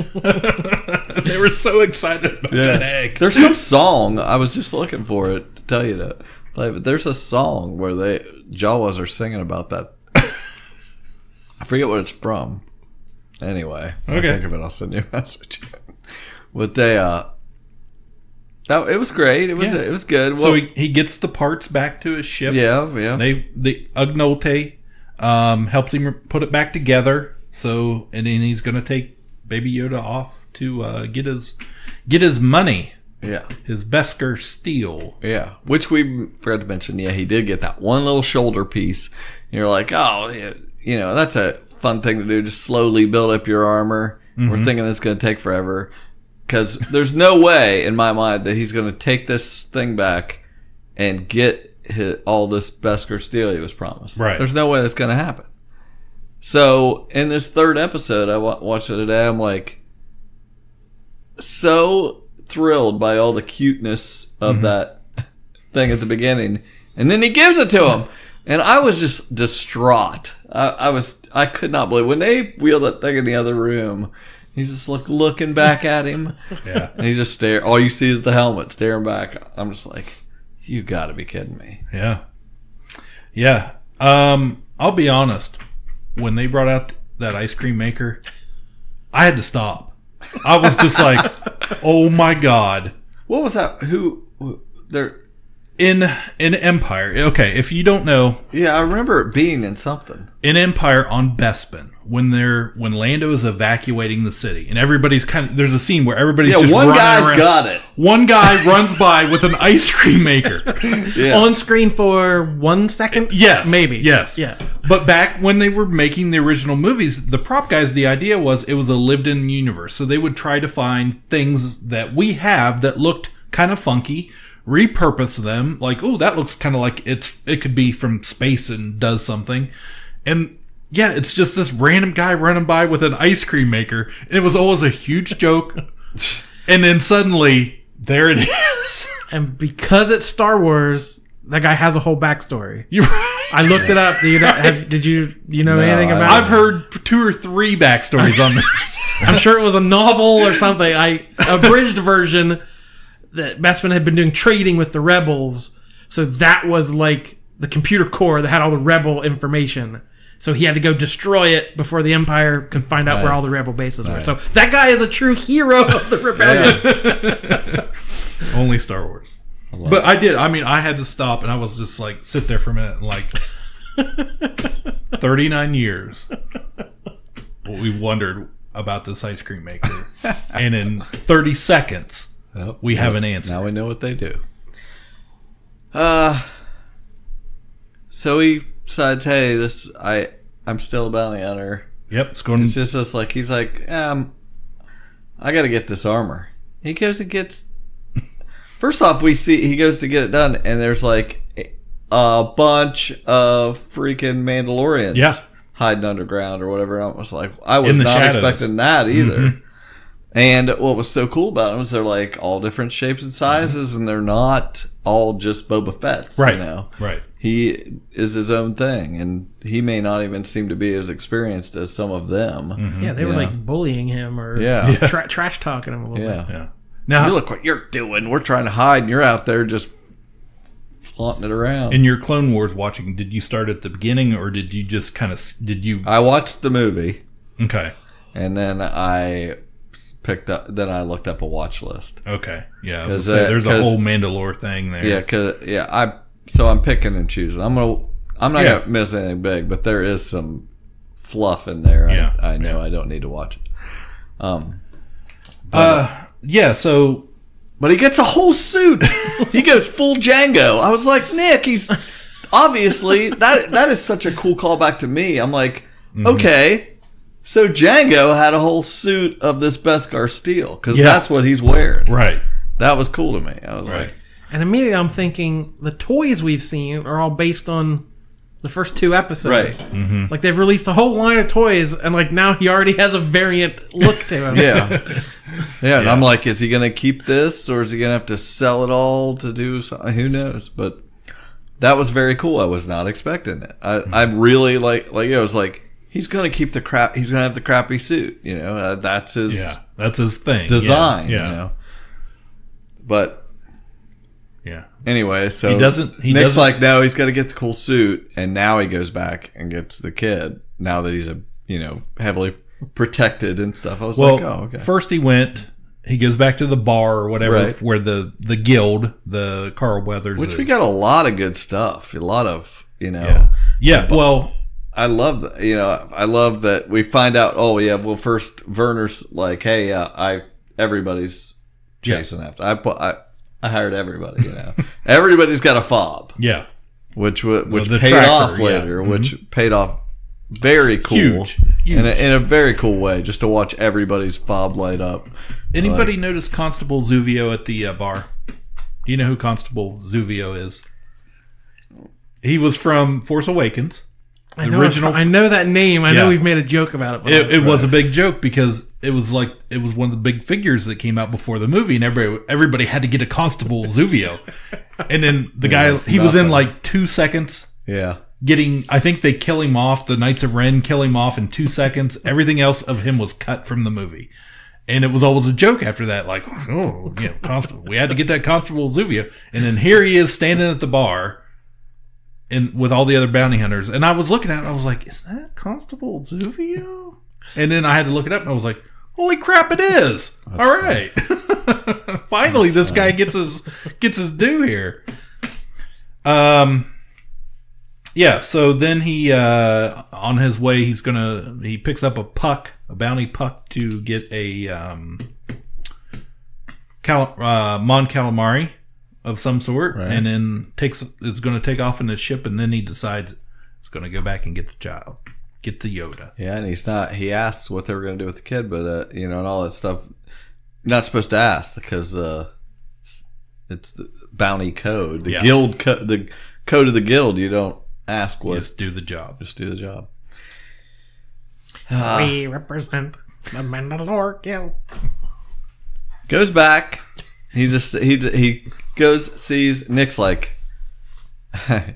S3: They were so excited about that egg.
S4: There's some song. I was just looking for it to tell you to play, but there's a song where Jawas are singing about that. I forget what it's from. Anyway,
S3: okay.
S4: I think of it, I'll send you a message. But it was great. It was good.
S3: Well, so he gets the parts back to his ship.
S4: Yeah.
S3: The Ugnolte helps him put it back together. So, and then he's going to take Baby Yoda off to get his money.
S4: Yeah,
S3: his Beskar steel.
S4: Yeah, which we forgot to mention. Yeah, he did get that one little shoulder piece. And you're like, oh, that's a fun thing to do. Just slowly build up your armor. Mm-hmm. We're thinking this is going to take forever. Because there's no way in my mind that he's going to take this thing back and get all this Beskar steel he was promised.
S3: Right.
S4: There's no way that's going to happen. So in this third episode, I watched it today. I'm like so thrilled by all the cuteness of that thing at the beginning, and then he gives it to him, and I was just distraught. I could not believe when they wheeled that thing in the other room. He's just looking back at him.
S3: Yeah.
S4: And he's just staring. All you see is the helmet staring back. I'm just like, you got to be kidding me.
S3: Yeah. Yeah. I'll be honest. When they brought out that ice cream maker, I had to stop. I was just like, oh my God.
S4: What was that? Who? They're
S3: in Empire. Okay, if you don't know.
S4: Yeah, I remember it being in something.
S3: In Empire on Bespin, when Lando is evacuating the city, and everybody's there's a scene where everybody's just
S4: one
S3: running
S4: guy's
S3: around.
S4: Got it.
S3: One guy runs by with an ice cream maker.
S4: Yeah.
S2: On screen for 1 second?
S3: Yes.
S2: Maybe.
S3: Yes.
S2: Yeah.
S3: But back when they were making the original movies, the prop guys, the idea was it was a lived-in universe. So they would try to find things that we have that looked kind of funky, repurpose them, like, oh, that looks kind of like it could be from space and does something. And yeah, it's just this random guy running by with an ice cream maker. And it was always a huge joke. And then suddenly, there it is.
S2: And because it's Star Wars, that guy has a whole backstory.
S3: You're right.
S2: I looked it up. Did you know anything about it?
S3: I've heard 2 or 3 backstories on this.
S2: I'm sure it was a novel or something. Abridged version that Bespin had been doing trading with the rebels. So that was like the computer core that had all the rebel information. So he had to go destroy it before the Empire could find out where all the rebel bases were. So that guy is a true hero of the rebellion.
S3: Only Star Wars. But I did. I mean, I had to stop, and I was just like, sit there for a minute, and like, 39 years, we wondered about this ice cream maker, and in 30 seconds, we have an answer.
S4: Now we know what they do. So he decides, hey, I'm still a bounty hunter.
S3: Yep, it's going.
S4: It's just like he's like, I got to get this armor. He goes and gets. First off, we see he goes to get it done, and there's like a bunch of freaking Mandalorians hiding underground or whatever. I was like, I was not expecting that either. Mm-hmm. And what was so cool about them is they're like all different shapes and sizes, and they're not all just Boba Fett's.
S3: Right.
S4: You know?
S3: Right.
S4: He is his own thing, and he may not even seem to be as experienced as some of them.
S2: Mm-hmm. Yeah, they were like bullying him or trash talking him a little bit.
S3: Yeah. Now,
S4: you look what you're doing. We're trying to hide, and you're out there just flaunting it around.
S3: In your Clone Wars watching, did you start at the beginning, or did you just kind of
S4: I watched the movie.
S3: Okay.
S4: And then I looked up a watch list.
S3: Okay. Yeah. There's a whole Mandalore thing there.
S4: Yeah. So I'm picking and choosing. I'm not gonna miss anything big, but there is some fluff in there.
S3: Yeah.
S4: I know I don't need to watch it.
S3: Yeah. So,
S4: but he gets a whole suit. He goes full Django. I was like, Nick, he's obviously that is such a cool callback to me. I'm like, okay. So Django had a whole suit of this Beskar steel because that's what he's wearing.
S3: Right.
S4: That was cool to me. I was like,
S2: and immediately I'm thinking the toys we've seen are all based on the first 2 episodes.
S4: Right.
S3: Mm-hmm.
S2: It's like they've released a whole line of toys, and like now he already has a variant look to him.
S4: Yeah. And I'm like, is he going to keep this, or is he going to have to sell it all to do something? Who knows? But that was very cool. I was not expecting it. I really like it was like, he's going to keep the crap. He's going to have the crappy suit. You know, that's his.
S3: That's his thing.
S4: Design.
S3: Yeah.
S4: You know, but
S3: yeah.
S4: Anyway, so
S3: Nick's
S4: like, no, he's got to get the cool suit, and now he goes back and gets the kid. Now that he's heavily protected and stuff. I was like, oh, okay.
S3: First he goes back to the bar or whatever where the guild, the Carl Weathers,
S4: which we got a lot of good stuff. A lot of
S3: well.
S4: I love that. I love that we find out. Oh yeah. Well, first Werner's like, hey, everybody's chasing after. I hired everybody. Everybody's got a fob.
S3: Yeah.
S4: Which paid
S3: tracker,
S4: off later. Which paid off very cool.
S3: Huge.
S4: In a very cool way, just to watch everybody's fob light up.
S3: Anybody notice Constable Zuvio at the bar? Do you know who Constable Zuvio is? He was from Force Awakens.
S2: I know that name. I know we've made a joke about it.
S3: It was a big joke because it was one of the big figures that came out before the movie, and everybody had to get a Constable Zuvio. And then the guy, he was in like 2 seconds.
S4: Yeah.
S3: I think they kill him off. The Knights of Ren kill him off in 2 seconds. Everything else of him was cut from the movie. And it was always a joke after that, like, Constable. We had to get that Constable Zuvio. And then here he is standing at the bar and with all the other bounty hunters. And I was looking at it, and I was like, is that Constable Zuvio? And then I had to look it up, and I was like, holy crap, it is. All right. Finally, this guy gets his due here. Yeah, so then he, on his way, he picks up a bounty puck to get a Mon Calamari of some sort, and then is going to take off in his ship, and then he decides he's going to go back and get the child, get the Yoda.
S4: Yeah, and he asks what they were going to do with the kid, but and all that stuff, you're not supposed to ask because it's the bounty code, the guild the code of the guild. You don't ask what.
S3: Just do the job.
S2: We represent the Mandalore Guild.
S4: Goes back. He goes, sees Nick's like,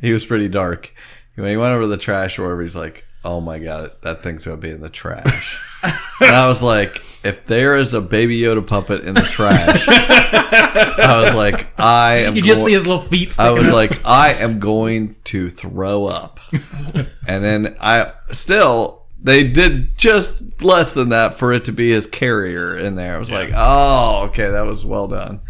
S4: he was pretty dark. when he went over to the trash or wherever, he's like, "Oh my god, that thing's gonna be in the trash." And I was like, if there is a Baby Yoda puppet in the trash, I was like, I am.
S2: You just see his little feet sticking
S4: I was
S2: up.
S4: like, I am going to throw up. And then they did just less than that for it to be his carrier in there. I was like, oh, okay, that was well done.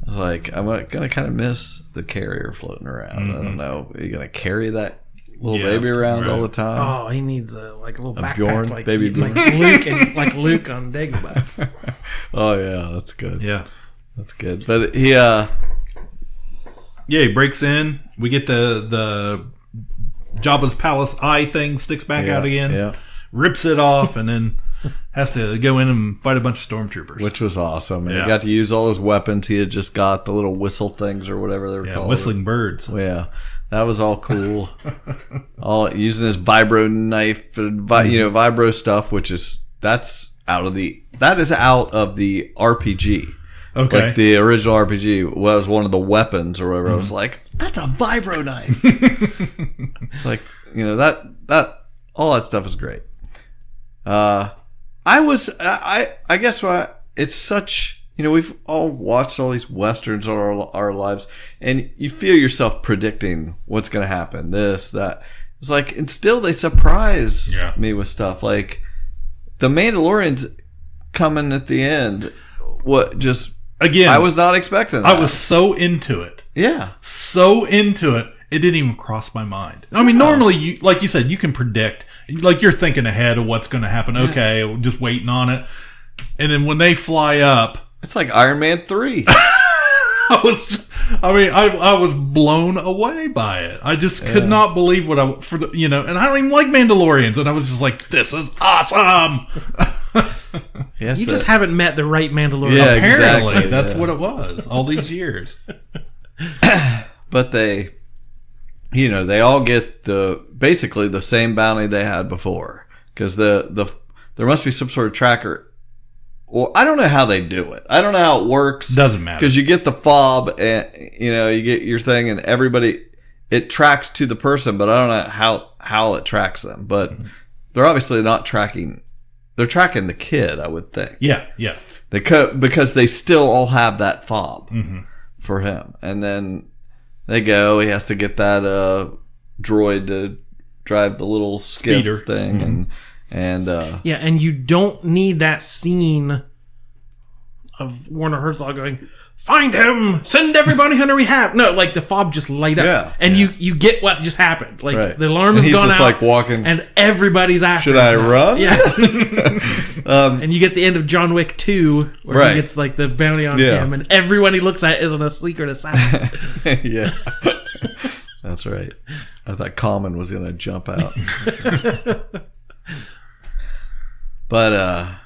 S4: I was like, I'm gonna kind of miss the carrier floating around. I don't know. Are you gonna carry that little baby around all the time?
S2: Oh, he needs a little backpack,
S4: Bjorn,
S2: like
S4: baby
S2: like
S4: Bjorn.
S2: Luke on Dagobah.
S4: Oh yeah, that's good.
S3: Yeah.
S4: That's good. But he
S3: he breaks in. We get the Jabba's palace eye thing sticks back out again.
S4: Yeah.
S3: Rips it off and then has to go in and fight a bunch of stormtroopers.
S4: Which was awesome. And
S3: Yeah.
S4: he got to use all his weapons. He had just got the little whistle things or whatever they were called.
S3: whistling birds.
S4: Well, yeah. That was all cool. All using his vibro knife and vibro stuff, which is that is out of the RPG.
S3: Okay.
S4: Like the original RPG was one of the weapons or whatever. I was like, that's a vibro knife. It's like, that all that stuff is great. I guess what it's such, we've all watched all these westerns all our lives, and you feel yourself predicting what's going to happen, this, that. It's like, and still they surprise me with stuff like the Mandalorian's coming at the end. Again, I was not expecting that.
S3: I was so into it.
S4: Yeah.
S3: So into it. It didn't even cross my mind. I mean, normally, like you said, you can predict. Like, you're thinking ahead of what's going to happen. Okay, we're just waiting on it. And then when they fly up...
S4: It's like Iron Man 3.
S3: I was blown away by it. I just could not believe what and I don't even like Mandalorians. And I was just like, this is awesome!
S2: You just haven't met the right Mandalorian.
S4: Yeah,
S3: Apparently,
S4: exactly.
S3: that's what it was all these years.
S4: But they all get basically the same bounty they had before, because there must be some sort of tracker. Well, I don't know how they do it. I don't know how it works.
S3: Doesn't matter,
S4: because you get the fob and you get your thing, and it tracks to the person, but I don't know how it tracks them. But they're obviously not tracking. They're tracking the kid, I would think.
S3: Yeah.
S4: Because they still all have that fob for him. And then they go, he has to get that droid to drive the little skiff
S3: Speeder
S4: thing. And
S2: and you don't need that scene of Werner Herzog going, find him, send everybody under rehab. No, like the fob just light up, and you get what just happened. Like the alarm has gone out,
S4: like walking,
S2: and everybody's after.
S4: Should I run?
S2: Yeah. And you get the end of John Wick 2, where he gets like the bounty on him, and everyone he looks at isn't a secret assassin.
S4: Yeah, that's right. I thought Common was gonna jump out, but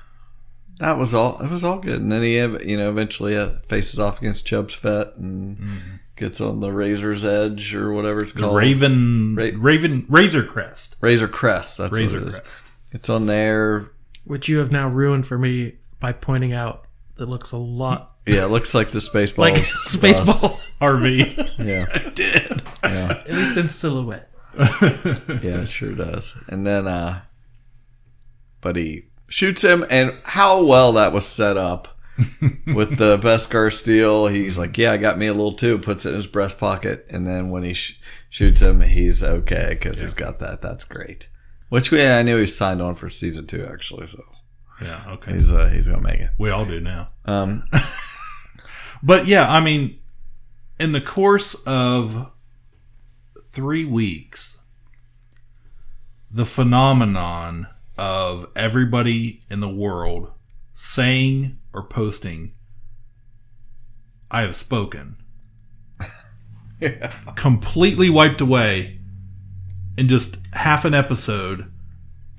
S4: that was all. It was all good, and then he, eventually faces off against Chubb's Fett and gets on the Razor's Edge or whatever it's called.
S3: Razor Crest.
S4: Razor Crest. That's
S3: Razor
S4: what it is.
S3: Crest.
S4: It's on there,
S2: which you have now ruined for me by pointing out. It looks a lot.
S4: Yeah, it looks like the Spaceballs.
S2: Like Spaceballs
S3: RV.
S4: Yeah,
S3: it did.
S4: Yeah,
S2: at least in silhouette.
S4: Yeah, it sure does. And then, but he shoots him, and how well that was set up with the Beskar steel. He's like, yeah, I got me a little too, puts it in his breast pocket, and then when he shoots him, he's okay because he's got that. That's great. Which I knew he signed on for season 2 actually. So
S3: yeah, okay,
S4: he's gonna make it.
S3: We all do now. But yeah, I mean, in the course of 3 weeks, the phenomenon of everybody in the world saying or posting, I have spoken, completely wiped away in just half an episode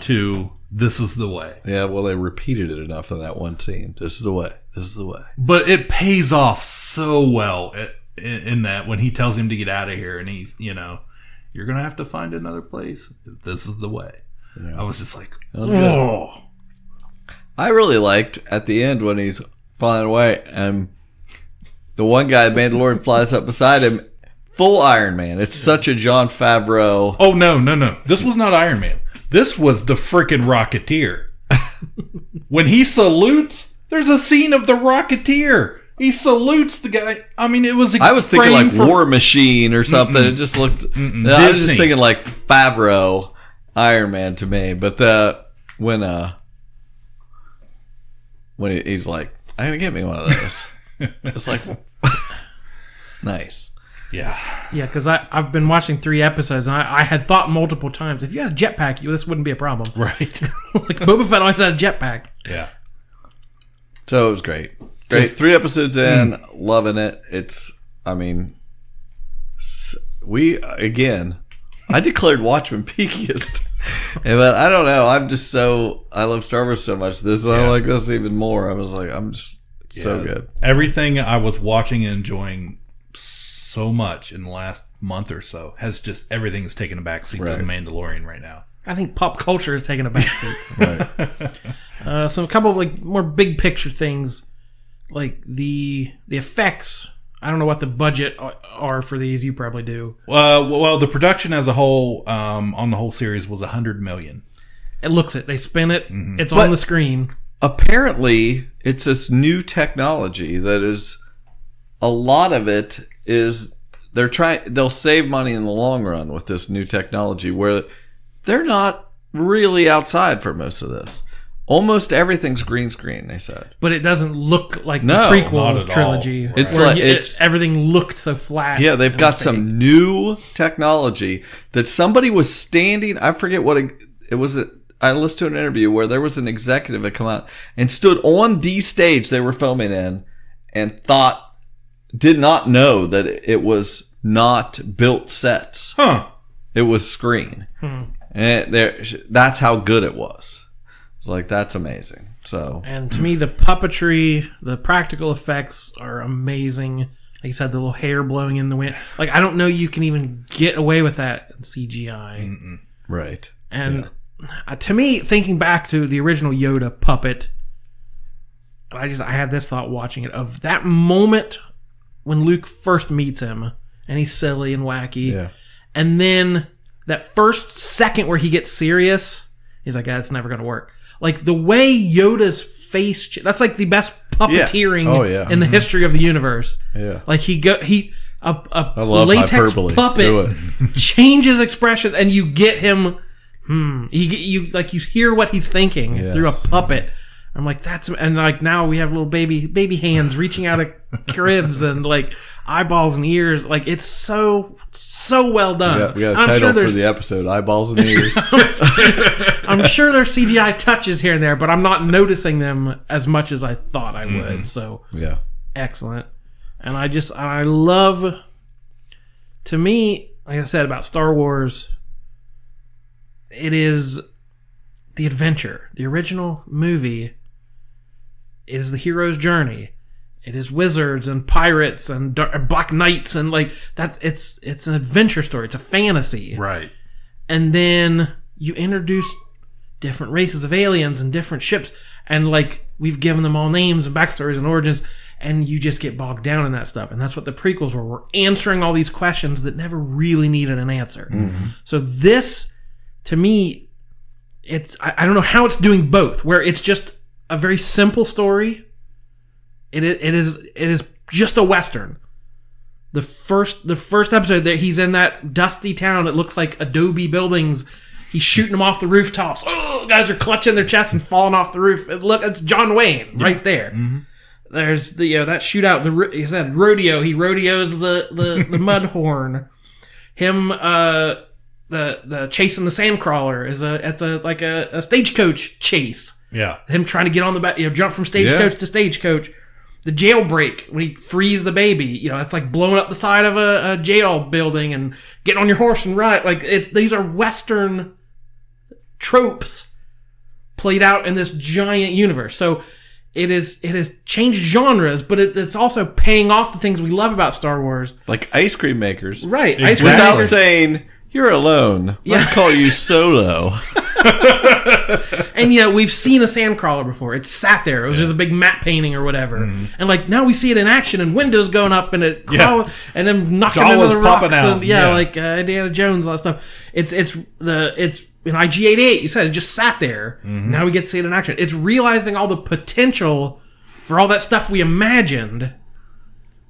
S3: to this is the way.
S4: Yeah, well, they repeated it enough in that one scene. This is the way. This is the way.
S3: But it pays off so well in that when he tells him to get out of here and he's, you're going to have to find another place. This is the way. Yeah. I was just like, oh.
S4: I really liked at the end when he's flying away and the one guy, Mandalorian, flies up beside him, full Iron Man. It's such a Jon Favreau.
S3: Oh, no. This was not Iron Man. This was the frickin' Rocketeer. When he salutes, there's a scene of the Rocketeer. He salutes the guy. I mean, it was.
S4: I was thinking like War Machine or something. It just looked. I was just thinking like Favreau, Iron Man to me. But when he's like, "I'm gonna get me one of those," it's like nice.
S3: Yeah,
S2: because I've been watching 3 episodes, and I had thought multiple times, if you had a jetpack, this wouldn't be a problem.
S3: Right.
S2: Like, Boba Fett always had a jetpack.
S3: Yeah.
S4: So it was great. Great. 3 episodes in, loving it. I declared Watchmen peakiest. But I don't know. I love Star Wars so much. I like this even more. I was like, so good.
S3: Everything I was watching and enjoying so much in the last month or so everything is taking a backseat to The Mandalorian right now.
S2: I think pop culture is taking a backseat. Right. So a couple of like more big picture things, like the effects. I don't know what the budget are for these. You probably do.
S3: Well, the production as a whole on the whole series was $100 million.
S2: It looks it. They spin it. Mm-hmm. It's on the screen.
S4: Apparently, it's this new technology that is. A lot of it is they'll save money in the long run with this new technology where they're not really outside for most of this. Almost everything's green screen, they said.
S2: But it doesn't look like the prequel trilogy.
S4: All. It's like
S2: everything looked so flat.
S4: Yeah, they've got some new technology that somebody was standing. I forget what it was. I listened to an interview where there was an executive that come out and stood on the stage they were filming in and did not know that it was not built sets. It was screen. And that's how good it was. It's like, that's amazing. So,
S2: and to me, the puppetry, the practical effects are amazing. Like you said, the little hair blowing in the wind. Like, I don't know you can even get away with that in CGI.
S4: Right.
S2: And to me, thinking back to the original Yoda puppet, I had this thought watching it of that moment when Luke first meets him and he's silly and wacky. Yeah. And then that first second where he gets serious, he's like, that's never going to work. Like the way Yoda's face, that's like the best puppeteering in the history of the universe. Yeah. Like a latex puppet changes expressions and you get him, you hear what he's thinking through a puppet. I'm like, and like now we have little baby hands reaching out of cribs and like eyeballs and ears. Like it's so well done.
S4: We got a title for the episode: Eyeballs and Ears.
S2: I'm sure there's CGI touches here and there, but I'm not noticing them as much as I thought I would. So excellent. And I love. To me, like I said about Star Wars, it is the adventure. The original movie is the hero's journey. It is wizards and pirates and black knights and like it's an adventure story. It's a fantasy.
S3: Right.
S2: And then you introduce different races of aliens and different ships and like we've given them all names and backstories and origins and you just get bogged down in that stuff. And that's what the prequels were. We're answering all these questions that never really needed an answer. Mm-hmm. So this, to me, I don't know how it's doing both, where it's just a very simple story. It is just a Western. The first episode that he's in that dusty town, it looks like adobe buildings. He's shooting them off the rooftops. Oh, guys are clutching their chests and falling off the roof. It's John Wayne right there. Mm-hmm. There's that shootout. He said rodeo. He rodeos the mud horn. Him the chasing the sandcrawler is a stagecoach chase.
S3: Yeah.
S2: Him trying to get on the back, jump from stagecoach to stagecoach. The jailbreak when he frees the baby, it's like blowing up the side of a jail building and getting on your horse and ride. Like these are Western tropes played out in this giant universe. So it has changed genres, but it's also paying off the things we love about Star Wars,
S4: like ice cream makers,
S2: right?
S4: Exactly. Without saying you're alone. Let's call you Solo.
S2: And we've seen a sandcrawler before. It sat there. It was just a big matte painting or whatever. Mm-hmm. And like now we see it in action and windows going up and it crawling and then knocking into the rocks and like Indiana Jones, all that stuff. It's in IG-88. You said it just sat there. Mm-hmm. Now we get to see it in action. It's realizing all the potential for all that stuff we imagined,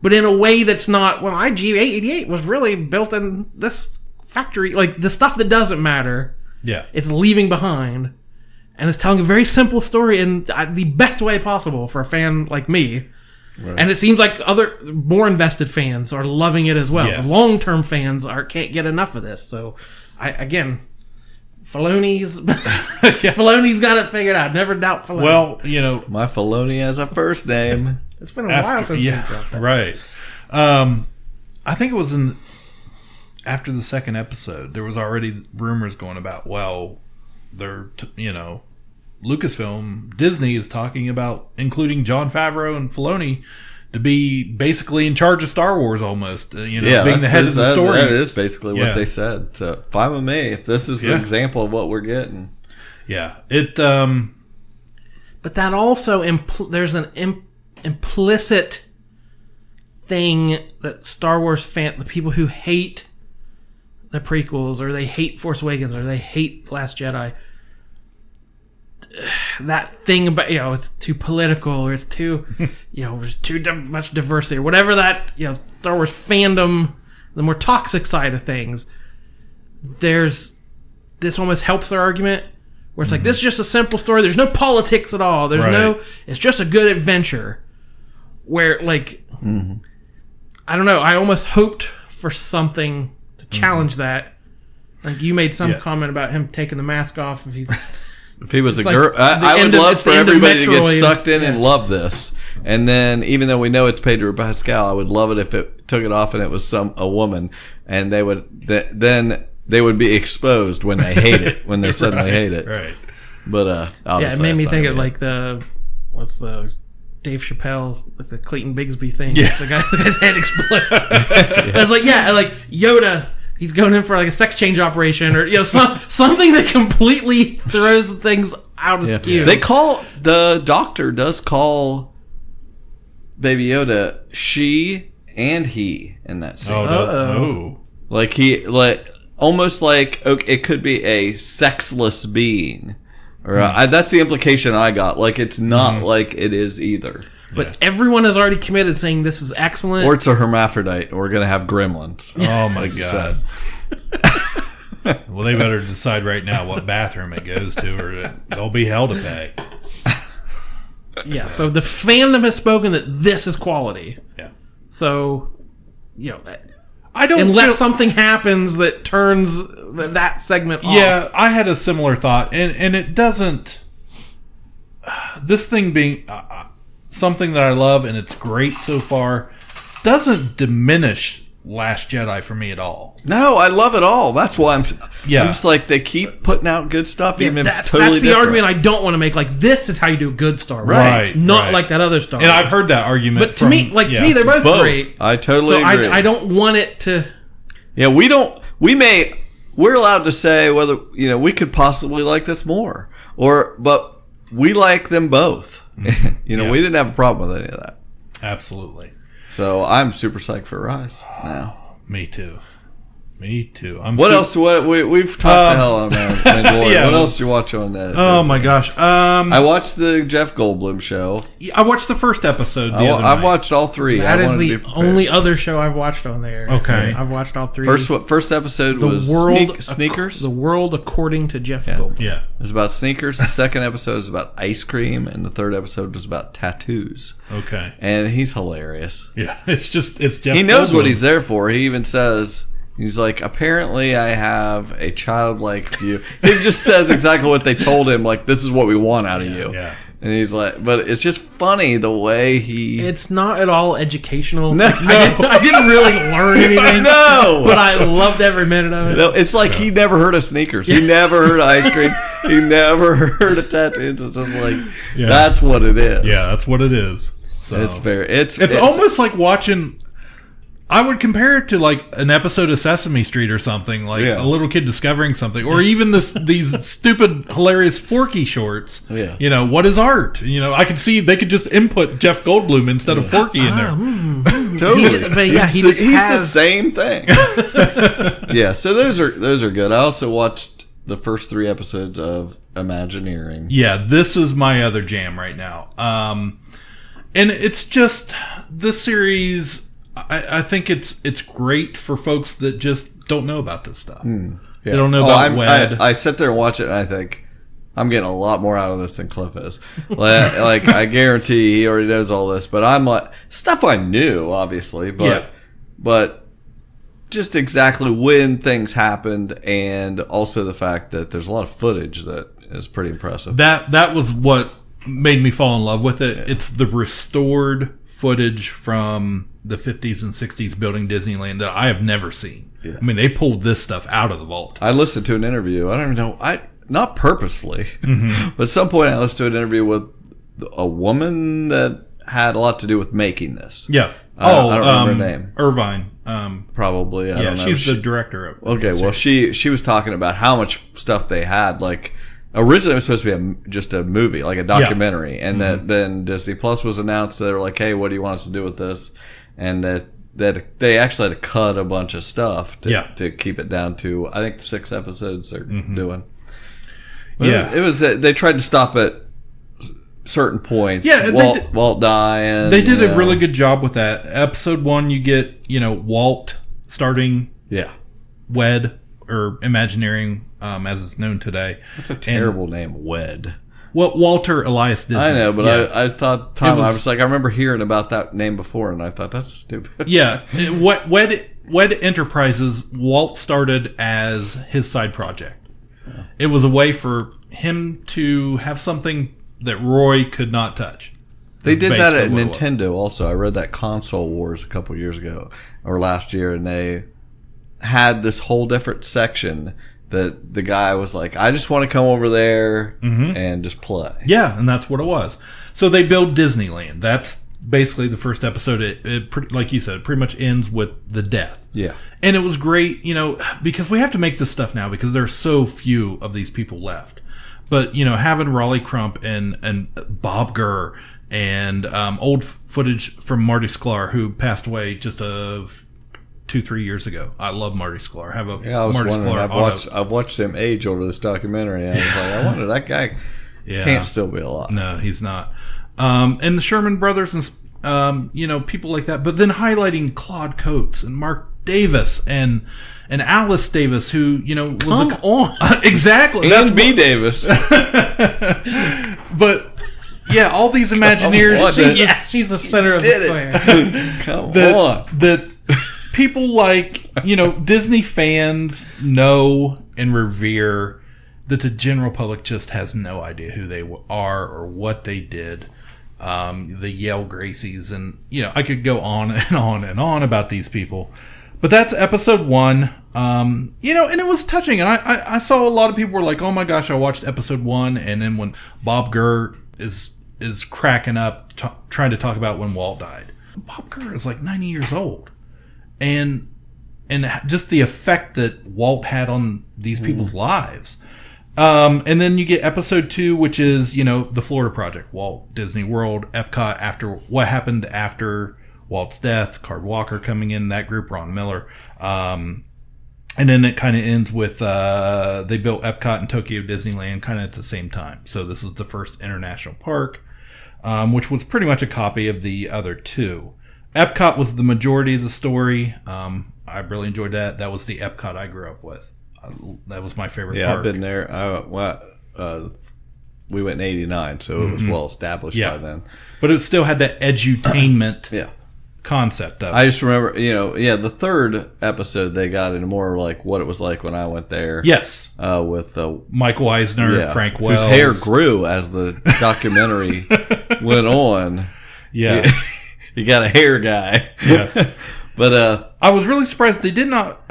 S2: but in a way that's not. Well, IG-88 was really built in this factory, like the stuff that doesn't matter.
S3: Yeah,
S2: it's leaving behind, and it's telling a very simple story in the best way possible for a fan like me. Right. And it seems like other more invested fans are loving it as well. Yeah. Long-term fans can't get enough of this. So, Filoni's got it figured out. Never doubt Filoni.
S3: Well,
S4: my Filoni has a first name.
S2: It's been a while since we dropped that.
S3: Right. I think it was after the second episode, there was already rumors going about, Lucasfilm, Disney is talking about including Jon Favreau and Filoni to be basically in charge of Star Wars almost, being the head of the story.
S4: That is basically what they said. So fine with me if this is an example of what we're getting.
S3: Yeah. It.
S2: But that also there's an implicit thing that Star Wars the people who hate the prequels or they hate Force Awakens or they hate Last Jedi, that thing about it's too political or it's too there's too much diversity or whatever that Star Wars fandom, the more toxic side of things, this almost helps their argument where it's like, this is just a simple story, there's no politics at all, it's just a good adventure where I don't know, I almost hoped for something to challenge that. Like you made some comment about him taking the mask off if
S4: he was a girl. I would love for everybody to get sucked in and love this. And then, even though we know it's Pedro Pascal, I would love it if it took it off and it was a woman, and they would be exposed when they hate it, when they suddenly hate it.
S3: Right.
S4: But
S2: it made me think of like what's the Dave Chappelle, like the Clayton Bigsby thing. Yeah. The guy's head explodes. I was like, like Yoda. He's going in for like a sex change operation, or something that completely throws things out of skew.
S4: The doctor does call Baby Yoda she and he in that scene. Like almost like it could be a sexless being, or that's the implication I got. Like it's not like it is either.
S2: But everyone has already committed saying this is excellent.
S4: Or it's a hermaphrodite, and we're going to have gremlins.
S3: Oh, my God. Well, they better decide right now what bathroom it goes to, or they'll be hell to pay.
S2: Yeah, so the fandom has spoken that this is quality.
S3: Yeah.
S2: So, unless something happens that turns that segment off.
S3: Yeah, I had a similar thought, and it doesn't... This thing being... something that I love and it's great so far doesn't diminish Last Jedi for me at all.
S4: No, I love it all. That's why I'm just like, they keep putting out good stuff, even if it's totally
S2: different. That's the argument I don't want to make. Like, this is how you do a good Star Wars.
S3: Right.
S2: Not like that other Star Wars.
S3: And I've heard that argument.
S2: But to me, they're both great.
S4: I totally agree.
S2: I don't want it to...
S4: Yeah, we're allowed to say whether, we could possibly like this more. But we like them both. We didn't have a problem with any of that.
S3: Absolutely.
S4: So I'm super psyched for Rise now.
S3: Me too.
S4: What else? We've talked the hell on Mandalorian. What else did you watch on that?
S3: Oh my gosh!
S4: I watched the Jeff Goldblum show.
S3: I watched the first episode.
S4: I watched all three.
S2: That is the only other show I've watched on there.
S3: Okay,
S2: I've watched all three.
S4: First episode was sneakers.
S2: The World According to Jeff Goldblum.
S3: Yeah,
S4: it was about sneakers. The second episode is about ice cream, and the third episode is about tattoos.
S3: Okay,
S4: and he's hilarious.
S3: Yeah, it's Jeff.
S4: He knows what he's there for. He even says. He's like, apparently I have a childlike view. He just says exactly what they told him, like, this is what we want out of you.
S3: Yeah.
S4: And he's like, but it's just funny the way
S2: It's not at all educational.
S4: No.
S2: I didn't really learn anything.
S4: No.
S2: But I loved every minute of it.
S4: No, it's like he never heard of sneakers. He never heard of ice cream. He never heard of tattoos. It's just like, that's what it is.
S3: Yeah, that's what it is. So
S4: It's
S3: almost like watching... I would compare it to like an episode of Sesame Street or something, like a little kid discovering something, or even these stupid, hilarious Forky shorts.
S4: Yeah.
S3: You know, what is art? You know, I could see they could just input Jeff Goldblum instead of Forky in there.
S4: Totally.
S2: But yeah,
S4: he's the same thing. Yeah, so those are good. I also watched the first 3 episodes of Imagineering.
S3: Yeah, this is my other jam right now. And it's just this series. I think it's great for folks that just don't know about this stuff.
S4: Yeah.
S3: They don't know about WED.
S4: I sit there and watch it, and I think I'm getting a lot more out of this than Cliff is. Like I guarantee he already knows all this, but I'm like stuff I knew, obviously, but just exactly when things happened, and also the fact that there's a lot of footage that is pretty impressive.
S3: That was what made me fall in love with it. It's the restored footage from the 50s and 60s building Disneyland that I have never seen. Yeah. I mean, they pulled this stuff out of the vault.
S4: I listened to an interview. I don't even know. Not purposefully, but at some point I listened to an interview with a woman that had a lot to do with making this.
S3: Yeah.
S4: I don't remember her name.
S3: Irvine.
S4: Probably. I don't know.
S3: She's the director of it.
S4: Okay, well, she was talking about how much stuff they had. Like, originally it was supposed to be just a movie, like a documentary. And that then Disney Plus was announced. They were like, hey, what do you want us to do with this? And that they actually had to cut a bunch of stuff to keep it down to, I think, 6 episodes they're doing. But it was they tried to stop at certain points. Yeah, Walt dying.
S3: They did a really good job with that. Episode 1, you get Walt starting WED or Imagineering as it's known today.
S4: That's a terrible name, WED.
S3: Well, Walter Elias Disney.
S4: I know, but I thought I was like, I remember hearing about that name before, and I thought that's stupid.
S3: Yeah, WED Enterprises. Walt started as his side project. Yeah. It was a way for him to have something that Roy could not touch.
S4: They did that at Nintendo also. I read that Console Wars a couple years ago or last year, and they had this whole different section that the guy was like, I just want to come over there and just play.
S3: Yeah, and that's what it was. So they build Disneyland. That's basically the first episode. It like you said, pretty much ends with the death.
S4: Yeah.
S3: And it was great, because we have to make this stuff now because there are so few of these people left. But, having Raleigh Crump and Bob Gurr and old footage from Marty Sklar, who passed away just 2-3 years ago. I love Marty Sklar.
S4: I was wondering. I've watched him age over this documentary. And I was like, I wonder, that guy can't still be alive.
S3: No, he's not. And the Sherman Brothers and people like that. But then highlighting Claude Coates and Mark Davis and Alice Davis, who was exactly.
S4: And that's me, Davis.
S3: But yeah, all these Imagineers.
S2: She's the center of the square.
S4: Come on.
S3: That people like Disney fans know and revere, that the general public just has no idea who they are or what they did. The Yale Gracies, and I could go on and on and on about these people. But that's episode 1. And it was touching. And I saw a lot of people were like, oh my gosh, I watched episode 1. And then when Bob Gurr is cracking up, trying to talk about when Walt died. Bob Gurr is like 90 years old. And just the effect that Walt had on these people's lives. And then you get episode 2, which is, the Florida Project, Walt Disney World, Epcot, after what happened after Walt's death, Card Walker coming in, that group, Ron Miller. And then it kind of ends with they built Epcot and Tokyo Disneyland kind of at the same time. So this is the first international park, which was pretty much a copy of the other 2. Epcot was the majority of the story. I really enjoyed that. That was the Epcot I grew up with. That was my favorite park.
S4: I've been there. We went in 89, so it was well established by then.
S3: But it still had that edutainment concept of it.
S4: I just remember, the third episode they got into more like what it was like when I went there.
S3: Yes.
S4: With
S3: Michael Eisner, Frank Wells.
S4: Whose hair grew as the documentary went on.
S3: Yeah.
S4: You got a hair guy.
S3: Yeah.
S4: But
S3: I was really surprised they did not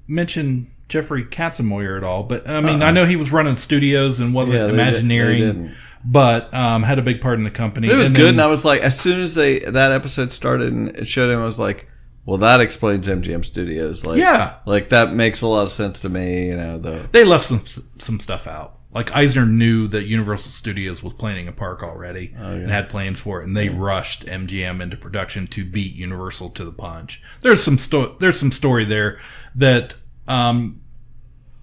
S3: mention Jeffrey Katzenmoyer at all. But I mean, I know he was running studios and wasn't Imagineering, but had a big part in the company.
S4: It was good, and I was like, as soon as that episode started and it showed him, I was like, well, that explains MGM Studios. Like,
S3: Yeah.
S4: like that makes a lot of sense to me. You know,
S3: They left some stuff out. Like Eisner knew that Universal Studios was planning a park already and had plans for it, and they rushed MGM into production to beat Universal to the punch. There's some story there that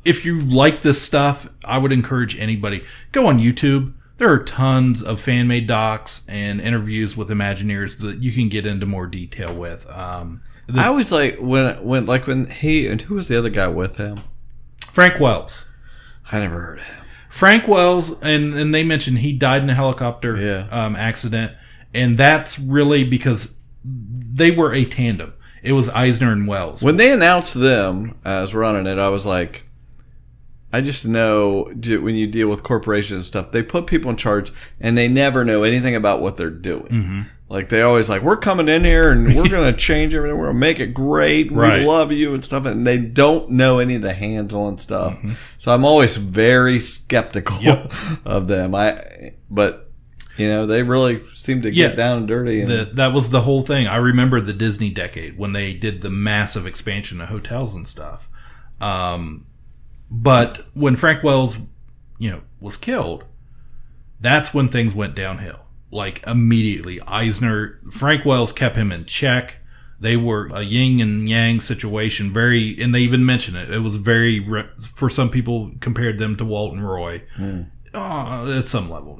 S3: if you like this stuff, I would encourage anybody go on YouTube. There are tons of fan-made docs and interviews with Imagineers that you can get into more detail with.
S4: I always like when he and who was the other guy with him?
S3: Frank Wells.
S4: I never heard of him.
S3: Frank Wells, and they mentioned he died in a helicopter accident, and that's really because they were a tandem. It was Eisner and Wells.
S4: When they announced them as running it, I was like, I just know when you deal with corporations and stuff, they put people in charge and they never know anything about what they're doing. Mm-hmm. Like they always like, we're coming in here and we're going to change everything. We're going to make it great.
S3: Right.
S4: We love you and stuff. And they don't know any of the hands-on stuff. Mm-hmm. So I'm always very skeptical of them. But you know, they really seem to get down and dirty. And
S3: that was the whole thing. I remember the Disney decade when they did the massive expansion of hotels and stuff. But when Frank Wells, was killed, that's when things went downhill. Like immediately, Frank Wells kept him in check. They were a yin and yang situation. And they even mentioned it. It was for some people compared them to Walt and Roy. At some level,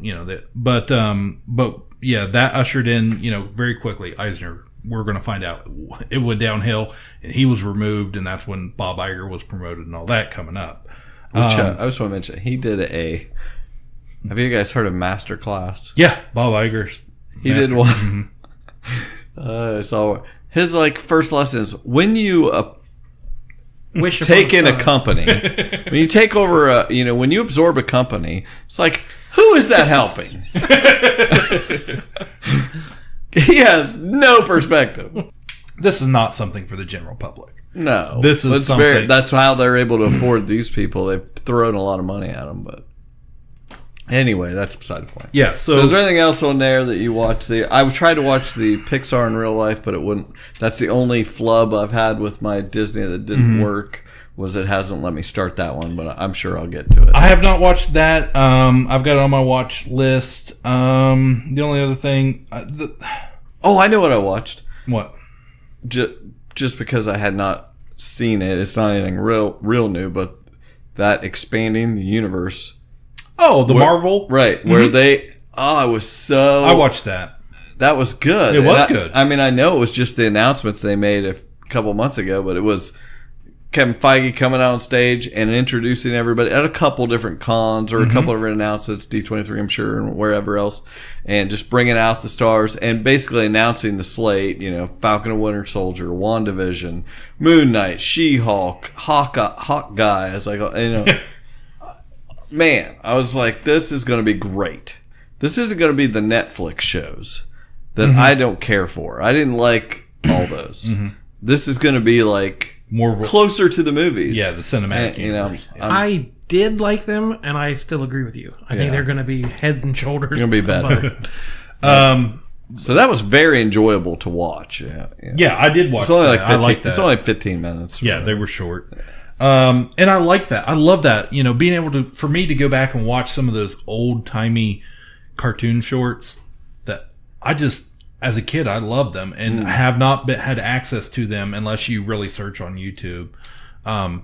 S3: but that ushered in, very quickly, Eisner, we're going to find out, it went downhill and he was removed, and that's when Bob Iger was promoted and all that coming up.
S4: Which I just want to mention, he did have you guys heard of Master Class?
S3: Yeah, Bob Iger's.
S4: He did one. So his first lesson is when you take in a company, when you take over when you absorb a company, it's like, who is that helping? He has no perspective.
S3: This is not something for the general public.
S4: No,
S3: this is something.
S4: That's how they're able to afford these people. They've thrown a lot of money at them, but anyway, that's beside the point.
S3: Yeah. So
S4: is there anything else on there that you watched? I tried to watch the Pixar in real life, but it wouldn't. That's the only flub I've had with my Disney that didn't work. Was it hasn't let me start that one, but I'm sure I'll get to it.
S3: I have not watched that. I've got it on my watch list. The only other thing.
S4: I know what I watched.
S3: What?
S4: Just because I had not seen it, it's not anything real new, but that expanding the universe.
S3: Oh, Marvel,
S4: right? Where they? I
S3: watched that.
S4: That was good.
S3: It was good.
S4: I mean, I know it was just the announcements they made a couple months ago, but it was Kevin Feige coming out on stage and introducing everybody at a couple different cons or a couple of announcements, D23, I'm sure, and wherever else, and just bringing out the stars and basically announcing the slate, Falcon and Winter Soldier, WandaVision, Moon Knight, She-Hulk, Hawkeye, as I go, man, I was like, this is going to be great. This isn't going to be the Netflix shows that I don't care for. I didn't like all those. This is going to be more closer to the movies.
S3: Yeah, the cinematic universe.
S2: I did like them, and I still agree with you. I think they're going to be heads and shoulders.
S4: Going to be better. So that was very enjoyable to watch.
S3: Yeah, I did watch that. I like that.
S4: It's only 15 minutes.
S3: Yeah, they were short. And I like that. I love that. Being able for me to go back and watch some of those old-timey cartoon shorts that as a kid, I loved them and have not had access to them unless you really search on YouTube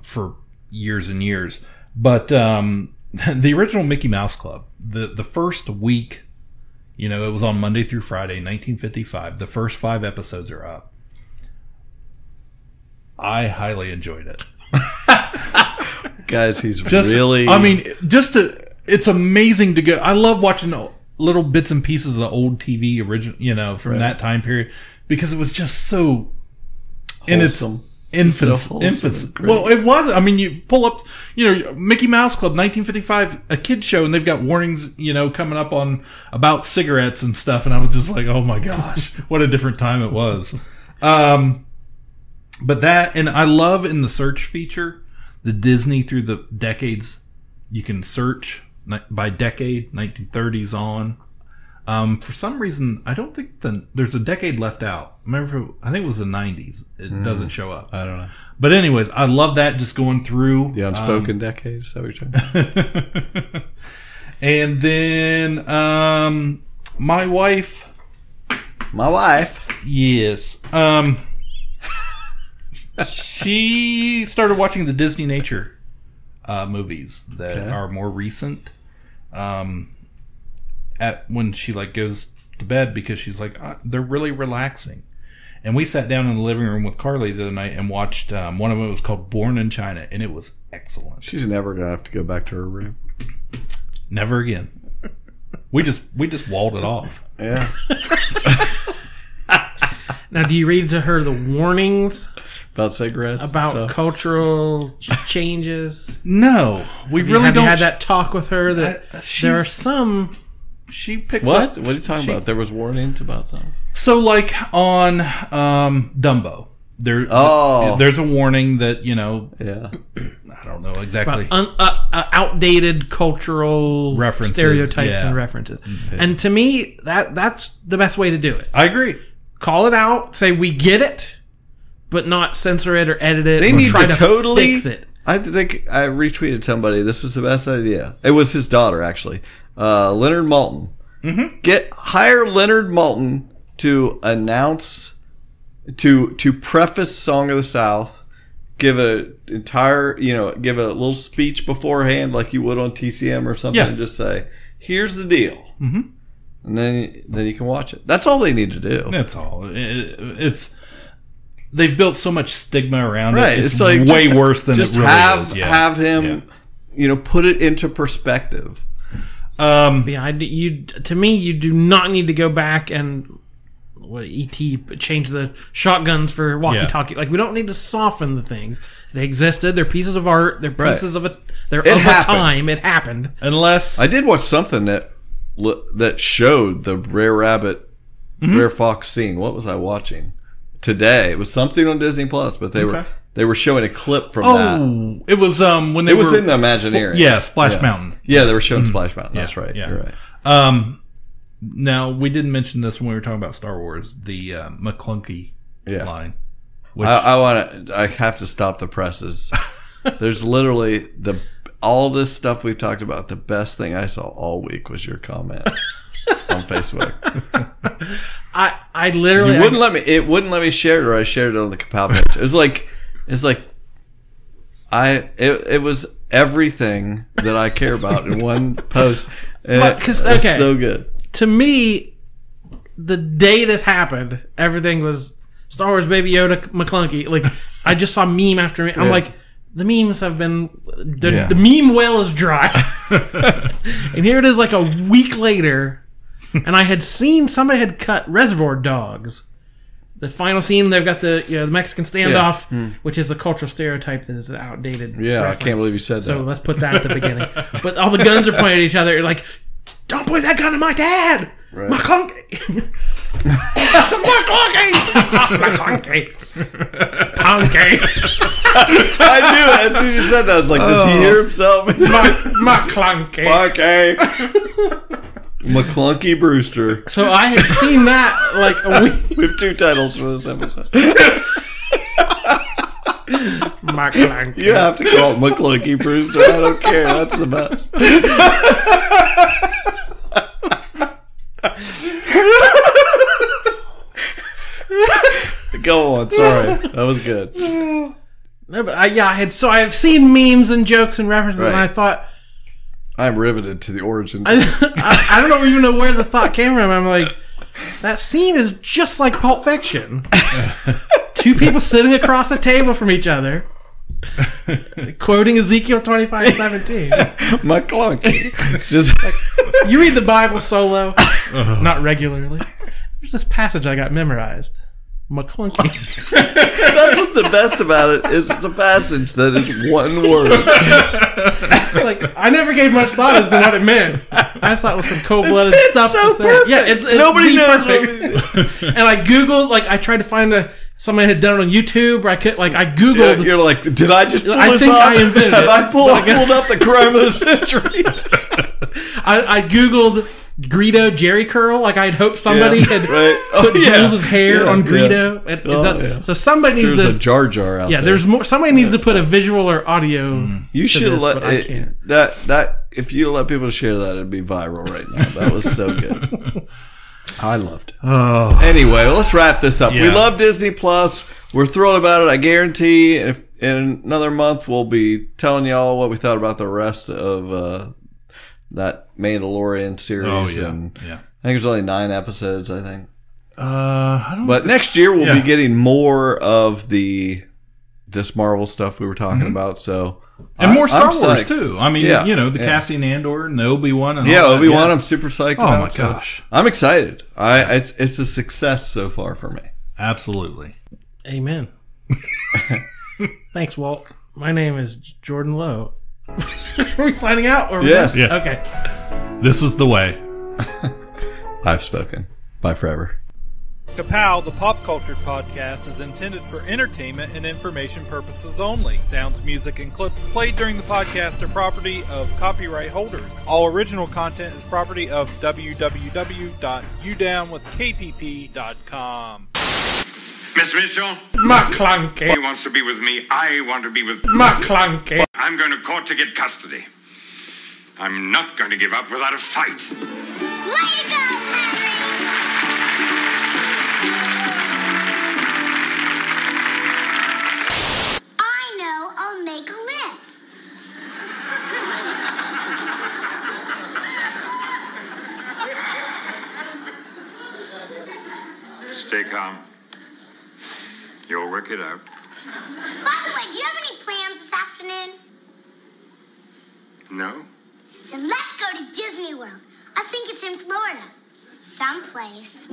S3: for years and years. But the original Mickey Mouse Club, the first week, it was on Monday through Friday, 1955. The first 5 episodes are up. I highly enjoyed it.
S4: Guys, he's really...
S3: it's amazing to go... I love watching little bits and pieces of old TV original, from that time period, because it was just so
S4: wholesome.
S3: Infancy. Well, it was. You pull up, Mickey Mouse Club, 1955, a kid show, and they've got warnings, coming up about cigarettes and stuff, and I was just like, oh my gosh, what a different time it was. But that, and I love in the search feature, the Disney through the decades, you can search by decade, 1930s on. For some reason, I don't think there's a decade left out. I think it was the 90s. It doesn't show up.
S4: I don't know.
S3: But anyways, I love that, just going through.
S4: The unspoken decade, is that what you're saying?
S3: And then my wife. Yes. She started watching the Disney Nature movies that are more recent. When she goes to bed, because she's like, they're really relaxing. And we sat down in the living room with Carly the other night and watched one of them. It was called Born in China, and it was excellent.
S4: She's never gonna have to go back to her room.
S3: Never again. We just walled it off.
S4: Yeah.
S2: Now, do you read to her the warnings
S4: About cigarettes?
S2: about cultural changes?
S3: No, we really
S2: Have
S3: don't.
S2: you had that talk with her that there are some...
S3: She picks
S4: What?
S3: up.
S4: What are you talking about? There was warnings about something?
S3: So, on Dumbo, there's a warning that,
S4: Yeah.
S3: I don't know exactly.
S2: outdated cultural
S3: References,
S2: stereotypes
S3: yeah.
S2: and references. And to me, that's the best way to do it.
S3: I agree.
S2: Call it out, say we get it, but not censor it or edit it.
S4: They
S2: or
S4: need
S2: try
S4: to totally
S2: fix it.
S4: I think I retweeted somebody. This was the best idea. It was his daughter, actually. Leonard Maltin. Mm-hmm. Hire Leonard Maltin to announce, to preface Song of the South, give a little speech beforehand like you would on TCM or something, and just say, "Here's the deal," and then you can watch it. That's all they need to do.
S3: That's all. They've built so much stigma around it.
S4: It's
S3: way worse than it really is. Yeah.
S4: Have him, put it into perspective.
S2: To me, you do not need to go back and change the shotguns for walkie-talkie. We don't need to soften the things. They existed. They're pieces of art. They're pieces of a time. It happened.
S3: Unless
S4: I did watch something that showed the rare rabbit, rare fox scene. What was I watching today? It was something on Disney Plus, but they were showing a clip from that.
S3: It was when they
S4: It was in the Imagineering.
S3: Yeah, Splash Mountain.
S4: Yeah, they were showing Splash Mountain. That's right.
S3: Yeah.
S4: You're right.
S3: Now, we didn't mention this when we were talking about Star Wars, the Maclunkey line. Which,
S4: I have to stop the presses. There's literally all this stuff we've talked about. The best thing I saw all week was your comment on Facebook.
S2: I literally
S4: It wouldn't let me share it, or I shared it on the Ka-Pow page. It was everything that I care about in one post. It's so good.
S2: To me, the day this happened, everything was Star Wars Baby Yoda Maclunkey. I just saw meme after meme. I'm like, the memes have been... The meme well is dry. And here it is a week later, and I had seen somebody had cut Reservoir Dogs. The final scene, they've got the Mexican standoff, which is a cultural stereotype that is an outdated reference.
S4: I can't believe you said that.
S2: So let's put that at the beginning. But all the guns are pointed at each other. Don't point that gun at my dad!
S4: Right.
S2: Maclunkey! Maclunkey! Maclunkey! Punky!
S4: I knew it. As soon as you said that, I was like, does he hear himself?
S2: Maclunkey!
S4: Maclunkey Brewster.
S2: So I had seen that a week.
S4: We have 2 titles for this episode.
S2: Maclunkey.
S4: You have to call it Maclunkey Brewster. I don't care. That's the best. Go on. Sorry, that was good.
S2: No, but I've seen memes and jokes and references, and I thought
S4: I'm riveted to the origins.
S2: I don't even know where the thought came from. I'm like, that scene is just like Pulp Fiction. 2 people sitting across a table from each other, quoting Ezekiel 25:17.
S4: Maclunkey. Just
S2: you read the Bible solo, not regularly. There's this passage I got memorized. Maclunkey.
S4: That's what's the best about it, is it's a passage that is one word.
S2: It's I never gave much thought as to what it meant. I just thought it was some cold-blooded stuff
S4: so
S2: to say.
S4: perfect.
S2: Yeah, it's
S4: Nobody knows
S2: perfect. And I Googled, I tried to find somebody had done it on YouTube, or I Googled.
S4: You're like, did I just pull
S2: I
S4: this
S2: think
S4: off?
S2: I invented
S4: Have
S2: it.
S4: I pulled up the crime of the century?
S2: I Googled Greedo Jerry curl. Like I'd hope somebody had put Jules' hair on Greedo. So somebody needs
S4: There's
S2: to
S4: a Jar Jar out there.
S2: there's more. Somebody needs to put a visual or audio.
S4: You should
S2: this,
S4: let
S2: but I can't.
S4: that if you let people share that, it'd be viral right now. That was so good. I loved it.
S3: Oh.
S4: Anyway, let's wrap this up.
S3: Yeah.
S4: We love Disney Plus. We're thrilled about it. I guarantee if in another month we'll be telling y'all what we thought about the rest of that Mandalorian series.
S3: Oh, yeah.
S4: And
S3: Yeah.
S4: I think there's only 9 episodes, I think.
S3: I don't
S4: But next year we'll
S3: Yeah.
S4: be getting more of this Marvel stuff we were talking about. So
S3: and more Star
S4: I'm
S3: Wars
S4: psyched.
S3: too. I mean,
S4: Yeah.
S3: the Cassian Andor and the Obi-Wan and all that.
S4: Obi-Wan. I'm super psyched.
S3: Oh
S4: about,
S3: my
S4: so
S3: gosh.
S4: I'm excited. It's a success so far for me.
S3: Absolutely.
S2: Amen. Thanks, Walt. My name is Jordan Lowe. Are we signing out? Or
S4: Yes.
S3: Yeah.
S2: Okay.
S3: This is the way.
S4: I've spoken. Bye forever.
S8: Ka-Pow, the pop culture podcast, is intended for entertainment and information purposes only. Sounds, music, and clips played during the podcast are property of copyright holders. All original content is property of www.udownwithkpp.com.
S6: Miss Mitchell,
S2: Maclunkey.
S6: he wants to be with me. I want to be with
S2: Maclunkey.
S6: I'm going to court to get custody. I'm not going to give up without a fight.
S9: Way to go, Henry! I know. I'll make a list.
S6: Stay calm. You'll work it out.
S9: By the way, do you have any plans this afternoon?
S6: No?
S9: Then let's go to Disney World. I think it's in Florida. Someplace.